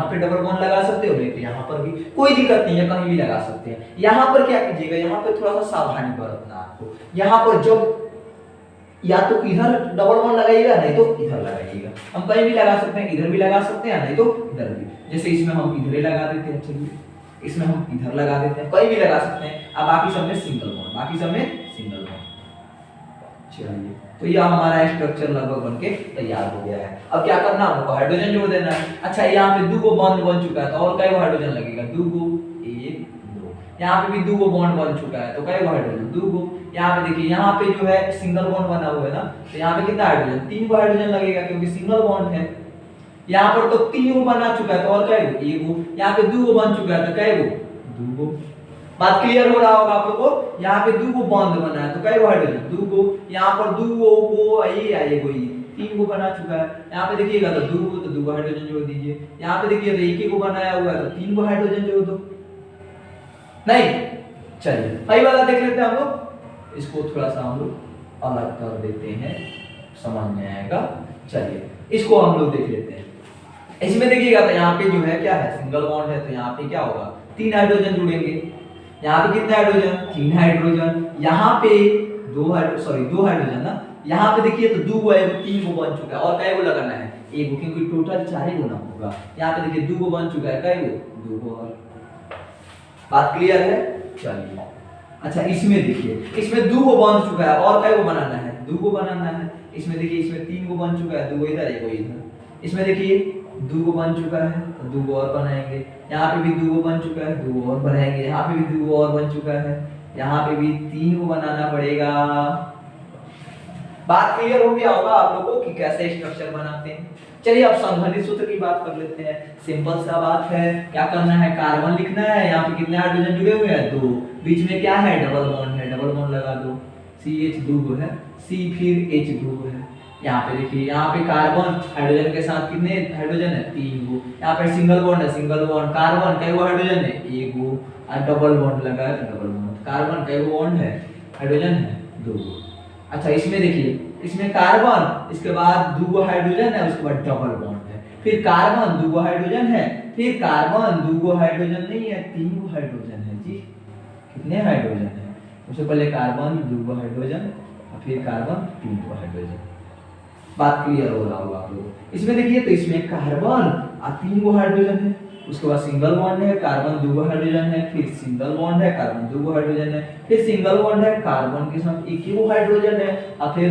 पे डबल बॉन्ड लगा सकते हो, नहीं तो यहाँ पर भी कोई दिक्कत नहीं है, कहीं भी लगा सकते हैं। यहाँ पर क्या कीजिएगा, यहाँ पे थोड़ा सा सावधानी बरतना आपको। यहाँ पर जब या तो इधर डबल बॉन्ड लगाइएगा, नहीं तो इधर लगाइएगा। हम कहीं भी लगा सकते हैं, इधर भी लगा सकते हैं, नहीं तो इधर भी। जैसे इसमें हम इधर ही लगा देते हैं, चलिए इसमें हम इधर लगा देते हैं, कहीं भी लगा सकते हैं। अब बाकी सब में सिंगल बॉन्ड, बाकी सब में सिंगल बॉन्ड। चलिए तो यह हमारा स्ट्रक्चर लगभग बनके तैयार हो गया है। अब क्या करना है, हमको हाइड्रोजन जोड़ देना है। अच्छा यहाँ पे 2 बॉन्ड बन चुका है, तो और कई हाइड्रोजन लगेगा 2 1 2। यहाँ पे भी 2 बॉन्ड बन चुका है, तो कई हाइड्रोजन 2। यहाँ पे देखिए यहाँ पे जो है सिंगल बॉन्ड बना हुआ है ना, तो यहाँ पे कितना हाइड्रोजन 3 हाइड्रोजन लगेगा, क्योंकि सिंगल बॉन्ड है। यहाँ पर तो 3 बना चुका है, तो और कई 1। यहाँ पे 2 बन चुका है, तो कई 2। बात क्लियर हो रहा होगा आप लोगों को। यहाँ पे 2 बॉन्ड बना है, तो कई हाइड्रोजन 2। यहाँ पर 2 को ये आएगा, ये 3 बना चुका है। यहाँ पे देखिएगा तो 2 हाइड्रोजन जोड़ दीजिए। यहाँ पे देखिए तो 1 को बनाया हुआ है, तो 3 हाइड्रोजन जोड़ दो। नहीं चलिए वही वाला देख लेते हैं हम लोग, इसको थोड़ा सा हम लोग अलग कर देते हैं, समझ में आएगा। चलिए इसको हम लोग देख लेते हैं। इसमें देखिएगा तो यहाँ पे जो है क्या है सिंगल बॉन्ड है, तो यहाँ पे क्या होगा 3 हाइड्रोजन जुड़ेंगे। यहाँ पे कितने हाइड्रोजन 3 हाइड्रोजन। यहाँ पे 2 हाइड्रोजन ना। यहाँ पे देखिए तो 2 है, 3 को बन चुका है, और कै को लगाना है 1 को, क्योंकि टोटल 4 ही गुना होगा। यहाँ पे देखिए 2 को बन चुका है, कै को 2 को। और बात क्लियर है। चलिए अच्छा इसमें देखिए इसमें 2 को बन चुका है, और कै को बनाना है 2 को बनाना है। इसमें देखिए इसमें 3 को बन चुका है, 2 इधर 1 इधर। इसमें देखिए 2 को बन चुका है, तो 2 और बनाएंगे। यहाँ पे भी 2 को बन चुका है, 2 और बनाएंगे। यहाँ पे भी 2 और बन चुका है, यहाँ पे भी 3 को बनाना पड़ेगा। बात क्लियर हो गया होगा आप लोगों को कि कैसे स्ट्रक्चर बनाते हैं। चलिए अब संघनित सूत्र की बात कर लेते हैं। सिंपल सा बात है, क्या करना है कार्बन लिखना है। यहाँ पे कितने हाइड्रोजन जुड़े हुए हैं 2। बीच में क्या है डबल बॉन्ड है, डबल बॉन्ड लगा दो। CH2 है, C फिर H2 है। यहाँ पे देखिए यहाँ पे कार्बन हाइड्रोजन के साथ कितने हाइड्रोजन है 3 गो। यहाँ पे सिंगल बॉन्ड है, सिंगल बॉन्ड कार्बन कई गो हाइड्रोजन है 1 गो, और डबल बॉन्ड लगा है, डबल बॉन्ड कार्बन कई गो बॉन्ड है हाइड्रोजन है 2 गो। अच्छा इसमें देखिए इसमें कार्बन, इसके बाद 2 हाइड्रोजन है, उसके बाद डबल बॉन्ड है, फिर कार्बन 2 हाइड्रोजन है, फिर कार्बन 2 हाइड्रोजन नहीं है 3 हाइड्रोजन है जी। कितने हाइड्रोजन है, उससे पहले कार्बन 2 हाइड्रोजन, फिर कार्बन 3 हाइड्रोजन। बात क्लियर हो रहा होगा आप लोगों को। इसमें देखिए तो इसमें कार्बन 3 हाइड्रोजन है, उसके बाद सिंगल बॉन्ड है, कार्बन 2 हाइड्रोजन है, फिर सिंगल बॉन्ड है, कार्बन 2 हाइड्रोजन है, फिर सिंगल बॉन्ड है, कार्बन के साथ 1 हाइड्रोजन है, और फिर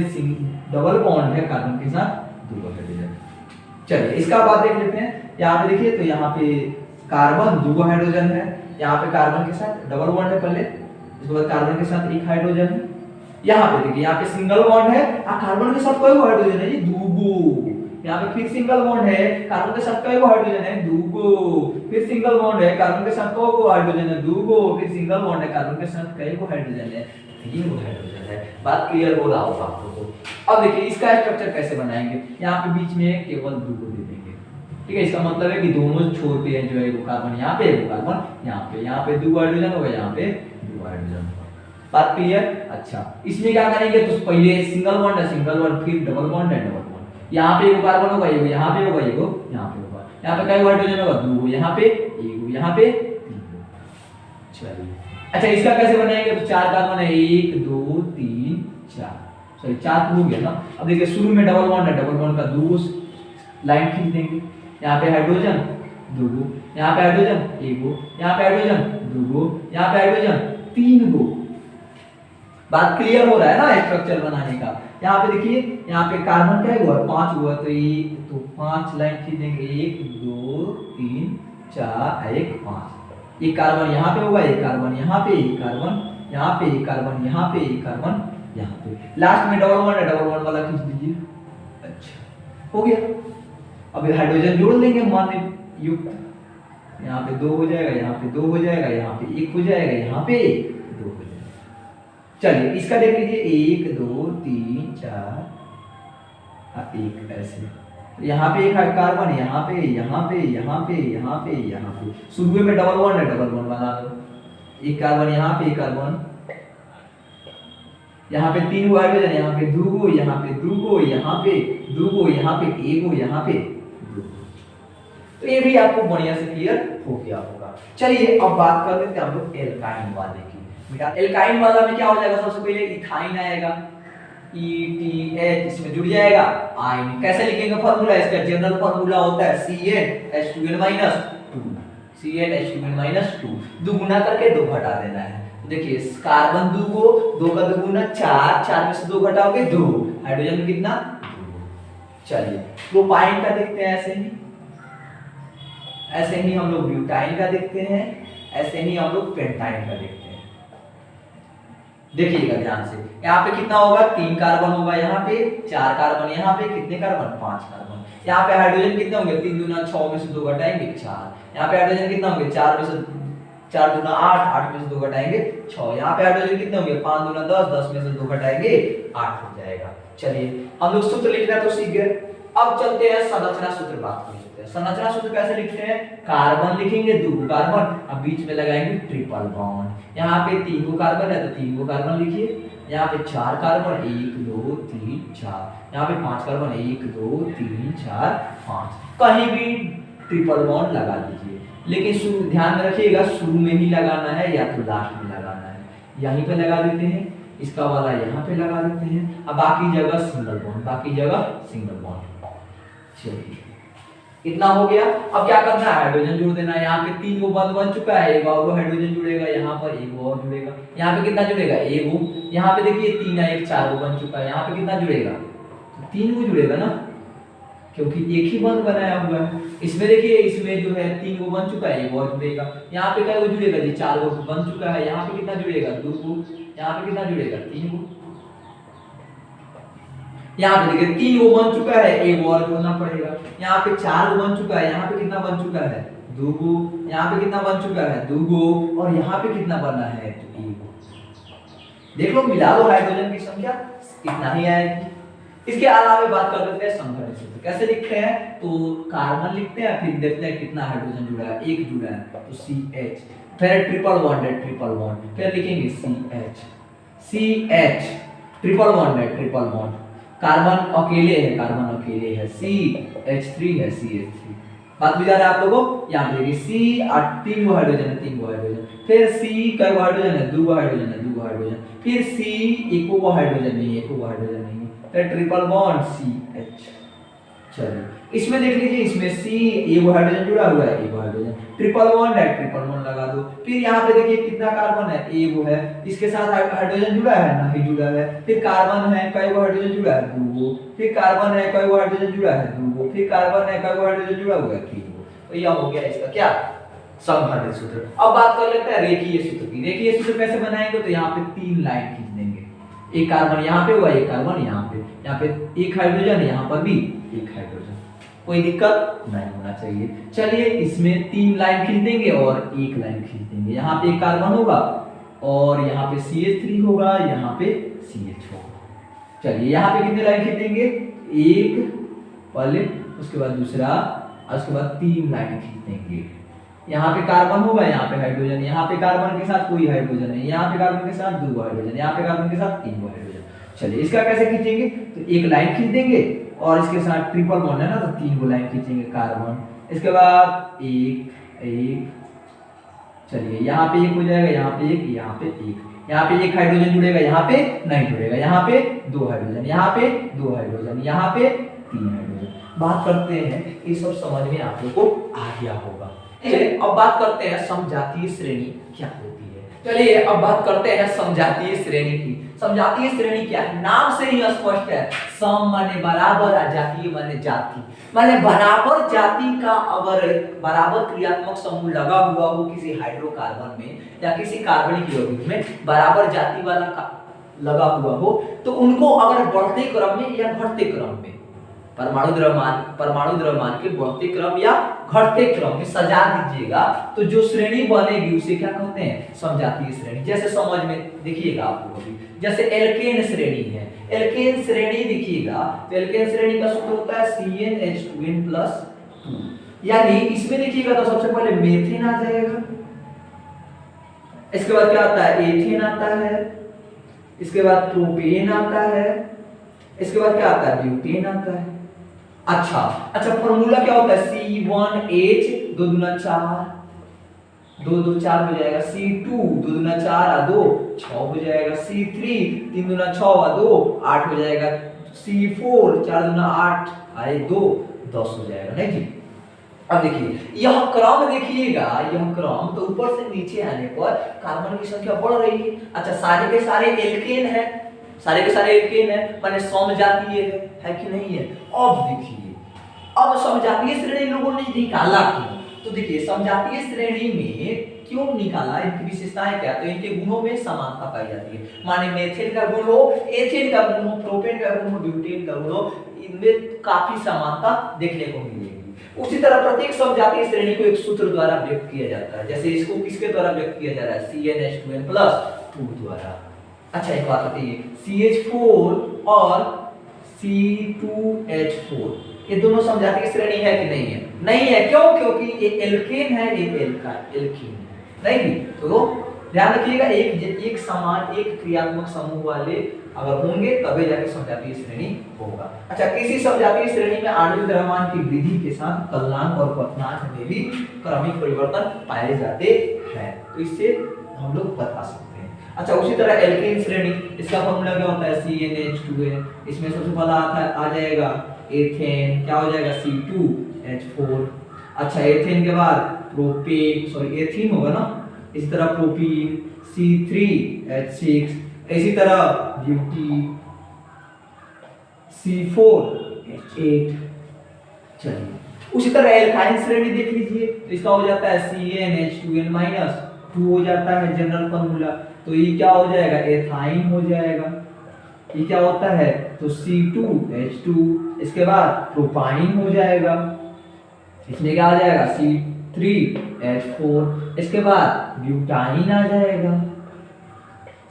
डबल बॉन्ड है, कार्बन के साथ 2 हाइड्रोजन। चलिए इसका बाद देख लेते हैं। यहाँ पे देखिए तो यहाँ पे कार्बन 2 हाइड्रोजन है, यहाँ पे कार्बन के साथ डबल बॉन्ड है पहले, इसके बाद कार्बन के साथ 1 हाइड्रोजन है। यहाँ पे देखिए यहाँ पे सिंगल बॉन्ड है, कार्बन के साथ कोई हाइड्रोजन है जी 2 गो। यहाँ पे फिर सिंगल बॉन्ड है, कार्बन के साथ कई हाइड्रोजन है 2 गो, फिर सिंगल बॉन्ड है, कार्बन के साथ कई हाइड्रोजन है 2 गो, फिर सिंगल बॉन्ड है, कार्बन के साथ कई हाइड्रोजन है तीन गो हाइड्रोजन है। बात क्लियर हो रहा होगा आप लोगों को। अब देखिए इसका स्ट्रक्चर कैसे बनाएंगे, यहाँ पे बीच में केवल दो को दे देंगे, ठीक है। इसका मतलब है कि दोनों छोर पे जो है कार्बन यहाँ पे, एक कार्बन यहाँ पे दो हाइड्रोजन होगा, यहाँ पे दो हाइड्रोजन होगा। बात क्लियर। अच्छा इसमें क्या करेंगे, तो पहले सिंगल बॉन्ड है, सिंगल बॉन्ड, फिर डबल बॉन्ड है, डबल बॉन्ड। यहाँ पे एक कार्बन होगा, एक यहाँ पे होगा, एक यहाँ पे होगा। यहाँ पे कई हाइड्रोजन होगा, दो यहाँ पे, एक यहाँ पे, तीन। चलिए अच्छा इसका कैसे बनाएंगे, तो चार कार्बन है, एक दो तीन चार, सॉरी चार हो गया ना। अब देखिए शुरू में डबल बॉन्ड है, डबल बॉन्ड का दो लाइन खींच देंगे। यहाँ पे हाइड्रोजन दो गो, यहाँ पे हाइड्रोजन एक गो, यहाँ पे हाइड्रोजन दो गो, यहाँ पे हाइड्रोजन तीन गो। बात क्लियर हो रहा है ना स्ट्रक्चर बनाने का। यहाँ पे देखिए, यहाँ पे कार्बन क्या हुआ, पांच हुआ, तो एक तो पांच लाइन खींच देंगे, एक दो तीन चार, एक पांच। एक कार्बन यहाँ पे होगा, एक कार्बन यहाँ पे, एक कार्बन यहाँ पे, एक कार्बन यहाँ पे, एक कार्बन यहाँ पे। लास्ट में डबल बॉन्ड है, डबल बॉन्ड वाला खींच दीजिए। अच्छा हो गया। अब हाइड्रोजन जोड़ लेंगे मान युक्त, यहाँ पे दो हो जाएगा, यहाँ पे दो हो जाएगा, यहाँ पे एक हो जाएगा, यहाँ पे दो हो जाएगा। चलिए इसका देख लीजिए, एक दो तीन चार, एक ऐसे। यहाँ पे एक कार्बन, यहाँ पे, यहाँ पे, यहाँ पे, यहाँ पे, यहाँ पे। शुरू में डबल बॉन्ड है, डबल बॉन्ड बना दो। एक कार्बन यहाँ पे, एक कार्बन यहाँ पे, तीन गो हाइड्रोजन, यहाँ पे दो गो, यहाँ पे दो गो, यहाँ पे दो गो, यहाँ पे एक गो, यहाँ पे दो गो। तो ये भी आपको बढ़िया से क्लियर हो गया होगा। चलिए अब बात कर लेते हैं हम लोग एल्काइन वाले की। बेटा एल्काइन वाला में क्या हो जाएगा, सबसे पहले इथाइन आएगा, ETH इसमें जुड़ जाएगा, आयन। कैसे लिखेंगे फार्मूला, इसका जनरल फार्मूला होता है CnH2n-2, CnH2n-2। दो गुना करके दो घटा देना है। देखिए कार्बन दो गो, दो का दो गुना चार, चार में से दो घटाओगे दो, हाइड्रोजन में कितना दो। चलिए प्रोपाइन का देखते हैं, ऐसे ही हम लोग ब्यूटाइन का देखते हैं, ऐसे ही हम लोग पेंटाइन का देखते हैं। देखिएगा ध्यान से, यहाँ पे कितना होगा, तीन कार्बन होगा, यहाँ पे चार कार्बन, यहाँ पे कितने कार्बन, पांच कार्बन। यहाँ पे हाइड्रोजन कितने होंगे, तीन दूना छह में से दो घटाएंगे चार। यहाँ पे हाइड्रोजन कितना होंगे, चार में से चार दूना आठ, आठ में से दो घटाएंगे छह। यहाँ पे हाइड्रोजन कितने होंगे, पांच दूना दस, दस में से दो घटाएंगे आठ हो जाएगा। चलिए हम लोग सूत्र लिखना तो सीख गए। अब चलते हैं संरचना सूत्र बात कर लेते हैं। संरचना सूत्र कैसे लिखते हैं, कार्बन लिखेंगे दो कार्बन, अब बीच में लगाएंगे ट्रिपल बॉन्ड। यहाँ पे तीन गो कार्बन है तो तीन गो कार्बन लिखिए। यहाँ पे चार कार्बन, एक दो तीन चार। यहाँ पे पांच कार्बन, एक दो तीन चार पांच। कहीं भी ट्रिपल बॉन्ड लगा दीजिए, लेकिन शुरू ध्यान में रखिएगा, शुरू में ही लगाना है या तो लास्ट में लगाना है। यहीं पे लगा देते हैं, इसका वाला यहाँ पे लगा देते हैं। अब बाकी जगह सिंगल बॉन्ड, बाकी जगह सिंगल बॉन्ड। चलिए इतना हो गया। अब क्या करना है, हाइड्रोजन जोड़ देना है। यहाँ पे तीन गो बंद बन चुका है, एक और हाइड्रोजन जुड़ेगा, यहाँ पर एक और जुड़ेगा। यहाँ पे कितना जुड़ेगा, एक गो। यहाँ पे देखिए तीन है, एक चार गो बन चुका है। यहाँ पे कितना जुड़ेगा, तो तीन गो जुड़ेगा ना, क्योंकि एक ही बंद बनाया हुआ है। इसमें देखिए, इसमें जो है तीन गो बन चुका है, एक और जुड़ेगा। यहाँ पे क्या जुड़ेगा जी, चार गो बन चुका है। यहाँ पे कितना जुड़ेगा, दो गो। यहाँ पे कितना जुड़ेगा, तीन गो। यहाँ पे देखिए तीन गो बन चुका है, एक और जोड़ना पड़ेगा। यहाँ पे चार गो बन चुका है, यहाँ पे कितना बन चुका है, दो गो। यहाँ पे कितना बन चुका है, दो गो। और यहाँ पे कितना बना है, तो एक गो। देख लो, मिला लो हाइड्रोजन की संख्या, कितना ही आएगी। इसके अलावा बात कर लेते हैं संघटन सूत्र। कैसे लिखते हैं, तो कार्बन लिखते हैं, फिर देखते हैं कितना हाइड्रोजन जुड़ा है, एक जुड़ा है तो CH। फिर ट्रिपल बॉन्ड है, ट्रिपल बॉन्ड, फिर लिखेंगे CH। ट्रिपल बॉन्ड है, ट्रिपल बॉन्ड। कार्बन अकेले है, कार्बन अकेले है, CH3 है, CH3। बात बुझा रहा है आप लोगों को। यहाँ पे देखिए C और तीन गो हाइड्रोजन है, तीन गो हाइड्रोजन। फिर C कई गो हाइड्रोजन है, दो गो हाइड्रोजन है, दो गो हाइड्रोजन। फिर C एक गो हाइड्रोजन नहीं है, एक गो हाइड्रोजन नहीं है। फिर ट्रिपल बॉन्ड CH। चलिए इसमें देख लीजिए, इसमें C एक गो हाइड्रोजन जुड़ा हुआ है, एक गो हाइड्रोजन। ट्रिपल बॉन्ड है, ट्रिपल बॉन्ड लगा दो। फिर यहाँ पे देखिए कितना कार्बन है, एक गो है। इसके साथ हाइड्रोजन जुड़ा है, नहीं जुड़ा है। फिर कार्बन है, कई गो हाइड्रोजन जुड़ा है, दो गो। फिर कार्बन है, कई गो हाइड्रोजन जुड़ा है, दो गो। फिर कार्बन है, कई गो हाइड्रोजन जुड़ा हुआ है, तीन गो। तो यह हो गया इसका क्या, संघटन सूत्र। अब बात कर लेते हैं रेखीय सूत्र की। रेखीय सूत्र कैसे बनाएंगे, तो यहाँ पे तीन लाइन खींच देंगे। एक कार्बन यहाँ पे होगा, एक कार्बन यहाँ पे। यहाँ पे एक हाइड्रोजन, यहाँ पर भी एक हाइड्रोजन। कोई दिक्कत नहीं होना चाहिए। चलिए इसमें तीन लाइन खींच देंगे और एक लाइन खींच देंगे। यहाँ पे एक कार्बन होगा, और यहाँ पे CH3 होगा, यहाँ पे CH होगा। चलिए यहाँ पे कितने लाइन खींचेंगे, एक पहले, उसके बाद दूसरा, और उसके बाद 3 लाइन खींचेंगे। यहाँ पे कार्बन होगा, यहाँ पे हाइड्रोजन, यहाँ पे कार्बन के साथ कोई हाइड्रोजन नहीं, यहाँ पे कार्बन के साथ 2 हाइड्रोजन, यहाँ पे कार्बन के साथ 3 हाइड्रोजन। चलिए इसका कैसे खींचेंगे, तो एक लाइन खींच देंगे और इसके साथ ट्रिपल बॉन्ड है ना, तो 3 लाइन खींचेंगे कार्बन, इसके बाद एक, चलिए यहाँ पे एक हो जाएगा, यहाँ पे एक, यहाँ पे एक, यहाँ पे एक हाइड्रोजन जुड़ेगा, यहाँ पे नहीं जुड़ेगा, यहाँ पे 2 हाइड्रोजन, यहाँ पे 2 हाइड्रोजन, यहाँ पे 3 हाइड्रोजन। बात करते हैं, ये सब समझ में आप लोगों को आ गया होगा। चलिए अब बात करते हैं समजातीय श्रेणी क्या होती है। चलिए अब बात करते हैं समजातीय श्रेणी की। समजातीय श्रेणी क्या है, नाम से ही स्पष्ट है। सम माने बराबर, जातीय माने जाति, माने बराबर जाति का अगर बराबर क्रियात्मक समूह लगा हुआ हो किसी हाइड्रोकार्बन में या किसी कार्बनिक यौगिक में, बराबर जाति वाला का लगा हुआ हो, तो उनको अगर बढ़ते क्रम में या घटते क्रम में, परमाणु द्रव्यमान के बढ़ते क्रम या घटते क्रम में सजा दीजिएगा, तो जो श्रेणी बनेगी उसे क्या कहते हैं, समजातीय श्रेणी। जैसे समझ में देखिएगा आप लोग भी, जैसे एल्केन श्रेणी है, एल्केन श्रेणी देखिएगा, तो एल्केन श्रेणी का सूत्र होता है CnH2n+2, यानी इसमें देखिएगा तो सबसे पहले मेथेन आ जाएगा, इसके बाद क्या आता है, एथेन आता है, इसके बाद प्रोपेन आता है, इसके बाद क्या आता है, ब्यूटेन आता है। अच्छा फॉर्मूला क्या होता है, C1H 2 दूना 4, 2 2 4 हो जाएगा, C2 2 दूना 4 2 6 हो जाएगा, C3 3 दूना 6 2 8 हो जाएगा, C4 4 दूना 8 आए 2 10 हो जाएगा, नहीं जी। अब देखिए यह क्रम देखिएगा, यह क्रम तो ऊपर से नीचे आने पर कार्बन की संख्या बढ़ रही है। अच्छा सारे के सारे एल्केन है, सारे के सारे एल्केन है, माने समजातीय है कि नहीं है। अब देखिए अब समजातीय श्रेणी लोगों ने निकाला क्यों, तो देखिए समजातीय श्रेणी में क्यों निकाला, इनकी विशेषताएं क्या, तो इनके गुणों में समानता पाई जाती है। माने मेथेन का गुण हो, एथेन का गुण हो, प्रोपेन का गुण हो, ब्यूटेन का गुण हो, इनमें काफी समानता देखने को मिलेगी। उसी तरह प्रत्येक समजातीय श्रेणी को एक सूत्र द्वारा व्यक्त किया जाता है। जैसे इसको किसके द्वारा व्यक्त किया जा रहा है, CnH2n+2 द्वारा। अच्छा एक बात बताइए, CH4 और C2H4 ये दोनों समजातीय श्रेणी है कि नहीं है, नहीं है। क्यों, क्योंकि ये एल्केन है, ये एल्कीन है, नहीं। तो ध्यान रखिएगा, एक समान एक क्रियात्मक समूह वाले अगर होंगे तभी जाके समजातीय श्रेणी होगा। अच्छा किसी समजातीय श्रेणी में आणविक द्रव्यमान की वृद्धि के साथ कलनांक और क्वथनांक में भी क्रमिक परिवर्तन पाए जाते हैं, तो इससे हम लोग बता सकते हैं। अच्छा उसी तरह एल्केन श्रेणी, इसका फॉर्मूला क्या होता है, CnH2n, इसमें सबसे पहला आ जाएगा एथेन, क्या हो जाएगा, C2H4। अच्छा एथेन के बाद प्रोपेन, सॉरी एथीन होगा ना, इसी तरह प्रोपीन C3H6, इसी तरह ब्यूटी C4H8। चलिए उसी तरह एल्काइन श्रेणी देख लीजिए, तो इसका हो जाता है CnH2n-2 हो जाता है जनरल फॉर्मूला, तो ये क्या हो जाएगा, एथाइन हो जाएगा। ये क्या होता है, तो C2H2, इसके बाद प्रोपाइन हो जाएगा, इसमें क्या आ जाएगा, C3H4, इसके बाद ब्यूटाइन आ जाएगा,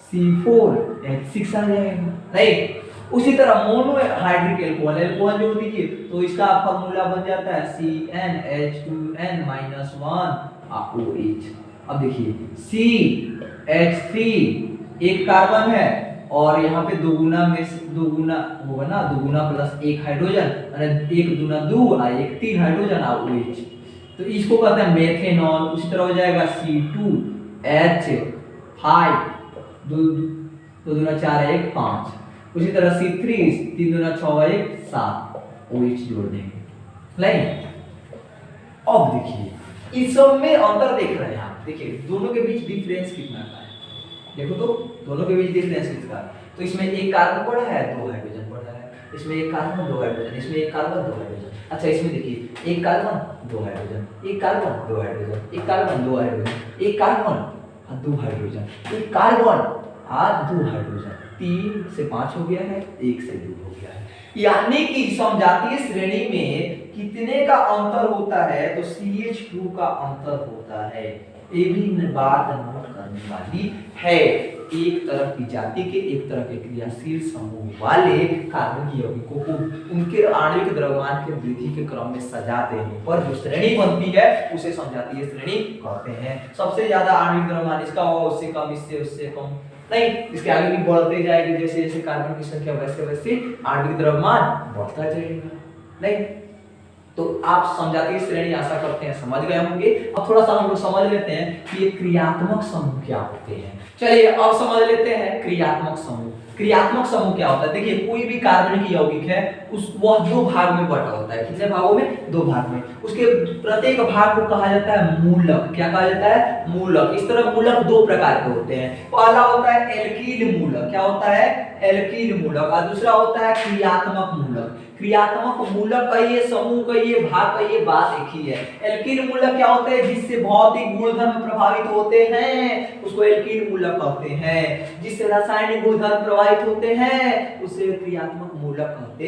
C4H6 आ जाएगा, नहीं। उसी तरह मोनोहाइड्रिक एल्कोहल जो होती है, तो इसका फॉर्मूला बन जाता है CnH2n-1 OH। अब देखिए CH3 एक कार्बन है और यहाँ पे दोगुना में दोगुना होगा ना, दोगुना प्लस एक हाइड्रोजन, यानी 1 दूना 2 और 1 3 हाइड्रोजन और OH, तो इसको कहते हैं मेथेनॉल। उसी तरह हो जाएगा C2H5, 2 दूना 4 1 5, उसी तरह C3 3 दूना 6 1 7, OH जोड़ देंगे, नहीं। अब देखिए इस सब में अंतर देख रहे हैं आप, देखिए दोनों के बीच डिफरेंस कितना का है, देखो तो दोनों के बीच डिफरेंस कितना है। तो इसमें एक कार्बन बढ़ा है, 2 हाइड्रोजन बढ़ा है, इसमें एक कार्बन 2 हाइड्रोजन, इसमें एक कार्बन 2 हाइड्रोजन। अच्छा इसमें देखिए एक कार्बन 2 हाइड्रोजन, एक कार्बन 2 हाइड्रोजन, एक कार्बन 2 हाइड्रोजन, एक कार्बन 2 हाइड्रोजन, एक कार्बन 2 हाइड्रोजन, 3 से 5 हो गया है, 1 से 2 हो गया है। यानी कि समजातीय श्रेणी में कितने का अंतर होता है, तो CH2 का अंतर होता है। ये भी बात नोट करने वाली है। एक तरह की जाति के, एक तरह के क्रियाशील समूह वाले कार्बन यौगिकों को उनके आणविक द्रव्यमान के वृद्धि के क्रम में सजा देने पर जो श्रेणी बनती है उसे समजातीय श्रेणी कहते हैं। सबसे ज्यादा आणविक द्रव्यमान इसका होगा, उससे कम, इससे उससे कम नहीं, इसके आगे भी बढ़ते जाएगी, जैसे जैसे कार्बन की संख्या वैसे वैसे आणविक द्रव्यमान बढ़ता जाएगा। नहीं तो आप समजातीय श्रेणी आशा करते हैं समझ गए होंगे। अब थोड़ा सा हम लोग समझ लेते हैं कि ये क्रियात्मक समूह क्या होते हैं। चलिए अब समझ लेते हैं क्रियात्मक समूह। क्रियात्मक समूह क्या होता है, देखिए कोई भी कार्बनिक यौगिक है वह दो भाग में बटा होता है। कितने भागों में, दो भाग में। उसके प्रत्येक भाग को कहा जाता है मूलक। क्या कहा जाता है, मूलक। इस तरह मूलक दो प्रकार के होते हैं। पहला होता है एल्कील मूलक। क्या होता है, एल्कील मूलक। और दूसरा होता है क्रियात्मक मूलक। क्रियात्मक मूलक कहिए, समूह कहिए, भाग कहिए, बात एक ही है। एल्कील मूलक क्या होते हैं, जिससे भौतिक गुणधर्म प्रभावित होते हैं उसको एल्कील मूलक कहते हैं। जिससे रासायनिक गुणधर्म प्रभावित होते हैं उसे क्रियात्मक मूलक कहते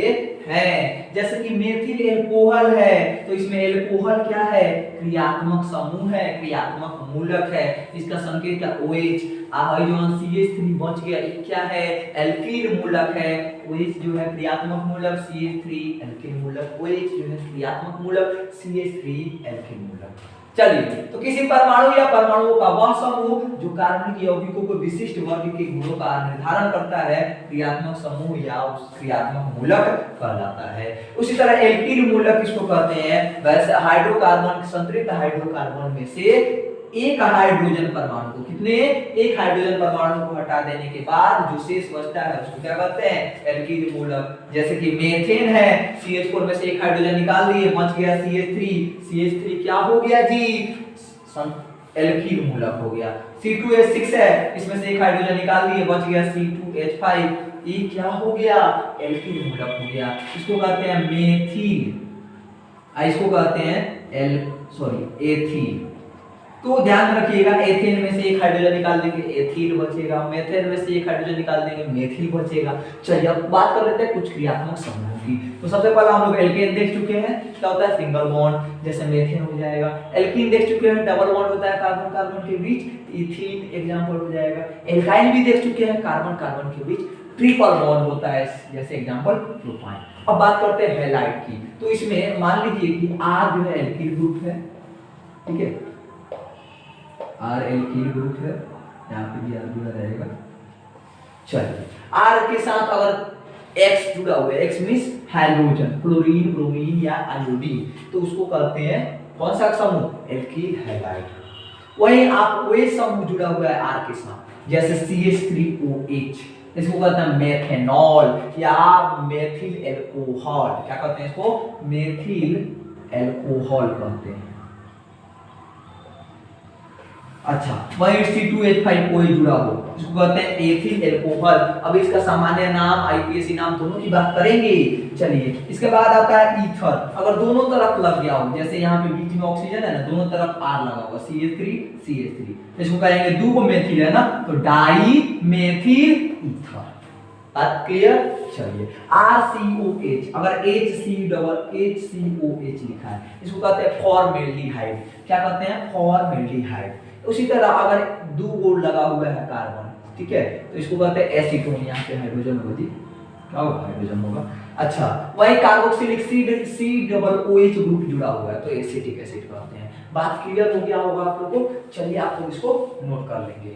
हैं। जैसे कि मेथिल एल्कोहल है तो इसमें एल्कोहल क्या है, क्रियात्मक समूह है, क्रियात्मक मूलक है। इसका संकेत है OH। हाइड्रोजन CH3 बच गया, ये क्या है, एल्कील मूलक है। OH जो है क्रियात्मक मूलक, CH3 एल्कील मूलक। OH जो है क्रियात्मक मूलक, CH3 एल्कील मूलक। चलिए तो किसी परमाणु या परमाणुओं का वह समूह जो कार्बनिक यौगिकों को विशिष्ट वर्ग के गुणों का निर्धारण करता है क्रियात्मक समूह या उस क्रियात्मक मूलक कहलाता है। उसी तरह एल्कील मूलक किसको कहते हैं, वैसे हाइड्रोकार्बन, संतृप्त हाइड्रोकार्बन में से एक हाइड्रोजन परमाणु को, कितने, एक हाइड्रोजन परमाणु को हटा देने के बाद जो शेष बचता है उसको क्या कहते हैं, एल्कील मूलक। जैसे कि मेथेन है, CH4 में से एक हाइड्रोजन निकाल दिए, बच गया CH3। CH3 क्या हो गया जी, एल्कील मूलक हो गया। C2H6 है, इसमें से एक हाइड्रोजन निकाल दिए, बच गया C2H5। ये क्या हो गया, एल्कील मूलक हो गया। इसको कहते हैं मेथिल, इसको कहते हैं एथिल। तो ध्यान रखिएगा, एथेन में से एक हाइड्रोजन निकाल देंगे, एथिल बचेगा। मेथेन में से एक हाइड्रोजन निकाल देंगे, मेथिल बचेगा। चलिए अब बात कर लेते हैं कुछ क्रियात्मक समूहों की। तो सबसे पहले हम लोग एल्केन देख चुके हैं, क्या होता है, सिंगल बॉन्ड, जैसे मेथेन हो जाएगा। एल्कीन देख चुके हैं, डबल बॉन्ड होता है कार्बन कार्बन के बीच, इथीन एग्जांपल हो जाएगा। एल्काइल भी देख चुके हैं, कार्बन कार्बन के बीच ट्रिपल बॉन्ड होता है, जैसे एग्जांपल प्रोपाइन। अब बात करते हैं हैलाइड की। तो इसमें मान लीजिए कि R जो है एल्कील ग्रुप है, ठीक है, R एल्कील ग्रुप है, यहाँ पे भी R जुड़ा रहेगा। चलिए R के साथ अगर X जुड़ा हुआ है, X means hydrogen, chlorine, bromine या आयोडीन, तो उसको कहते हैं कौन सा समूह, एल्कील हैलाइड। वहीं आप OH समूह जुड़ा हुआ है R के साथ, जैसे CH3OH, इसको कहते हैं मेथेनॉल या मेथिल एल्कोहल। क्या कहते हैं इसको, मेथिल एल्कोहल कहते हैं। अच्छा, वहीं C2H5OH जुड़ा हो, इसको कहते हैं एथिल एल्कोहल। अब इसका सामान्य नाम, आईपीएसी नाम दोनों की बात करेंगे। चलिए इसके बाद आता है ईथर। अगर दोनों तरफ लग गया हो, जैसे यहाँ पे बीच में ऑक्सीजन है ना, दोनों तरफ R लगा हुआ, CH3 इसको कहेंगे दो मेथिल है ना, तो डाई मेथिल ईथर। बात क्लियर। चलिए RCOH, अगर HCOH लिखा है, इसको कहते हैं फॉर्मेल्डिहाइड। क्या कहते हैं, फॉर्मेल्डिहाइड। उसी तरह अगर दो गोल लगा हुआ है कार्बन, ठीक है, तो इसको कहते हैं एसीटोन। यहाँ पे हाइड्रोजन होगा जी, क्या होगा, हाइड्रोजन होगा। अच्छा, वही कार्बोक्सिलिक COOH ग्रुप जुड़ा हुआ है तो एसिटिक एसिड कहते हैं। बात क्लियर हो गया होगा आप लोगों को। चलिए आप लोग इसको नोट कर लेंगे।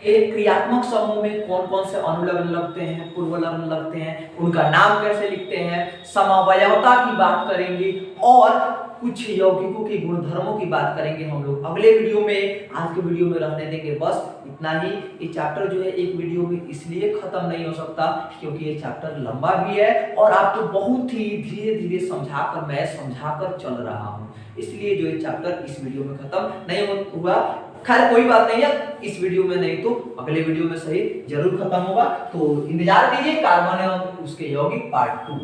एक क्रियात्मक समूह में कौन कौन से अनुलग्न लगते हैं, पूर्वलग्न लगते हैं, उनका नाम कैसे लिखते हैं, समवयवता की बात करेंगे और कुछ यौगिकों के गुणधर्मों की बात करेंगे हम लोग अगले वीडियो में। आज के वीडियो में रहने देंगे बस इतना ही। ये चैप्टर जो है एक वीडियो में इसलिए खत्म नहीं हो सकता क्योंकि ये चैप्टर लंबा भी है और आपको बहुत ही धीरे धीरे समझाकर, मैं समझाकर चल रहा हूँ, इसलिए जो ये चैप्टर इस वीडियो में खत्म नहीं हुआ। खैर कोई बात नहीं है, इस वीडियो में नहीं तो अगले वीडियो में सही जरूर खत्म होगा। तो इंतजार कीजिए कार्बन एवं उसके यौगिक पार्ट 2।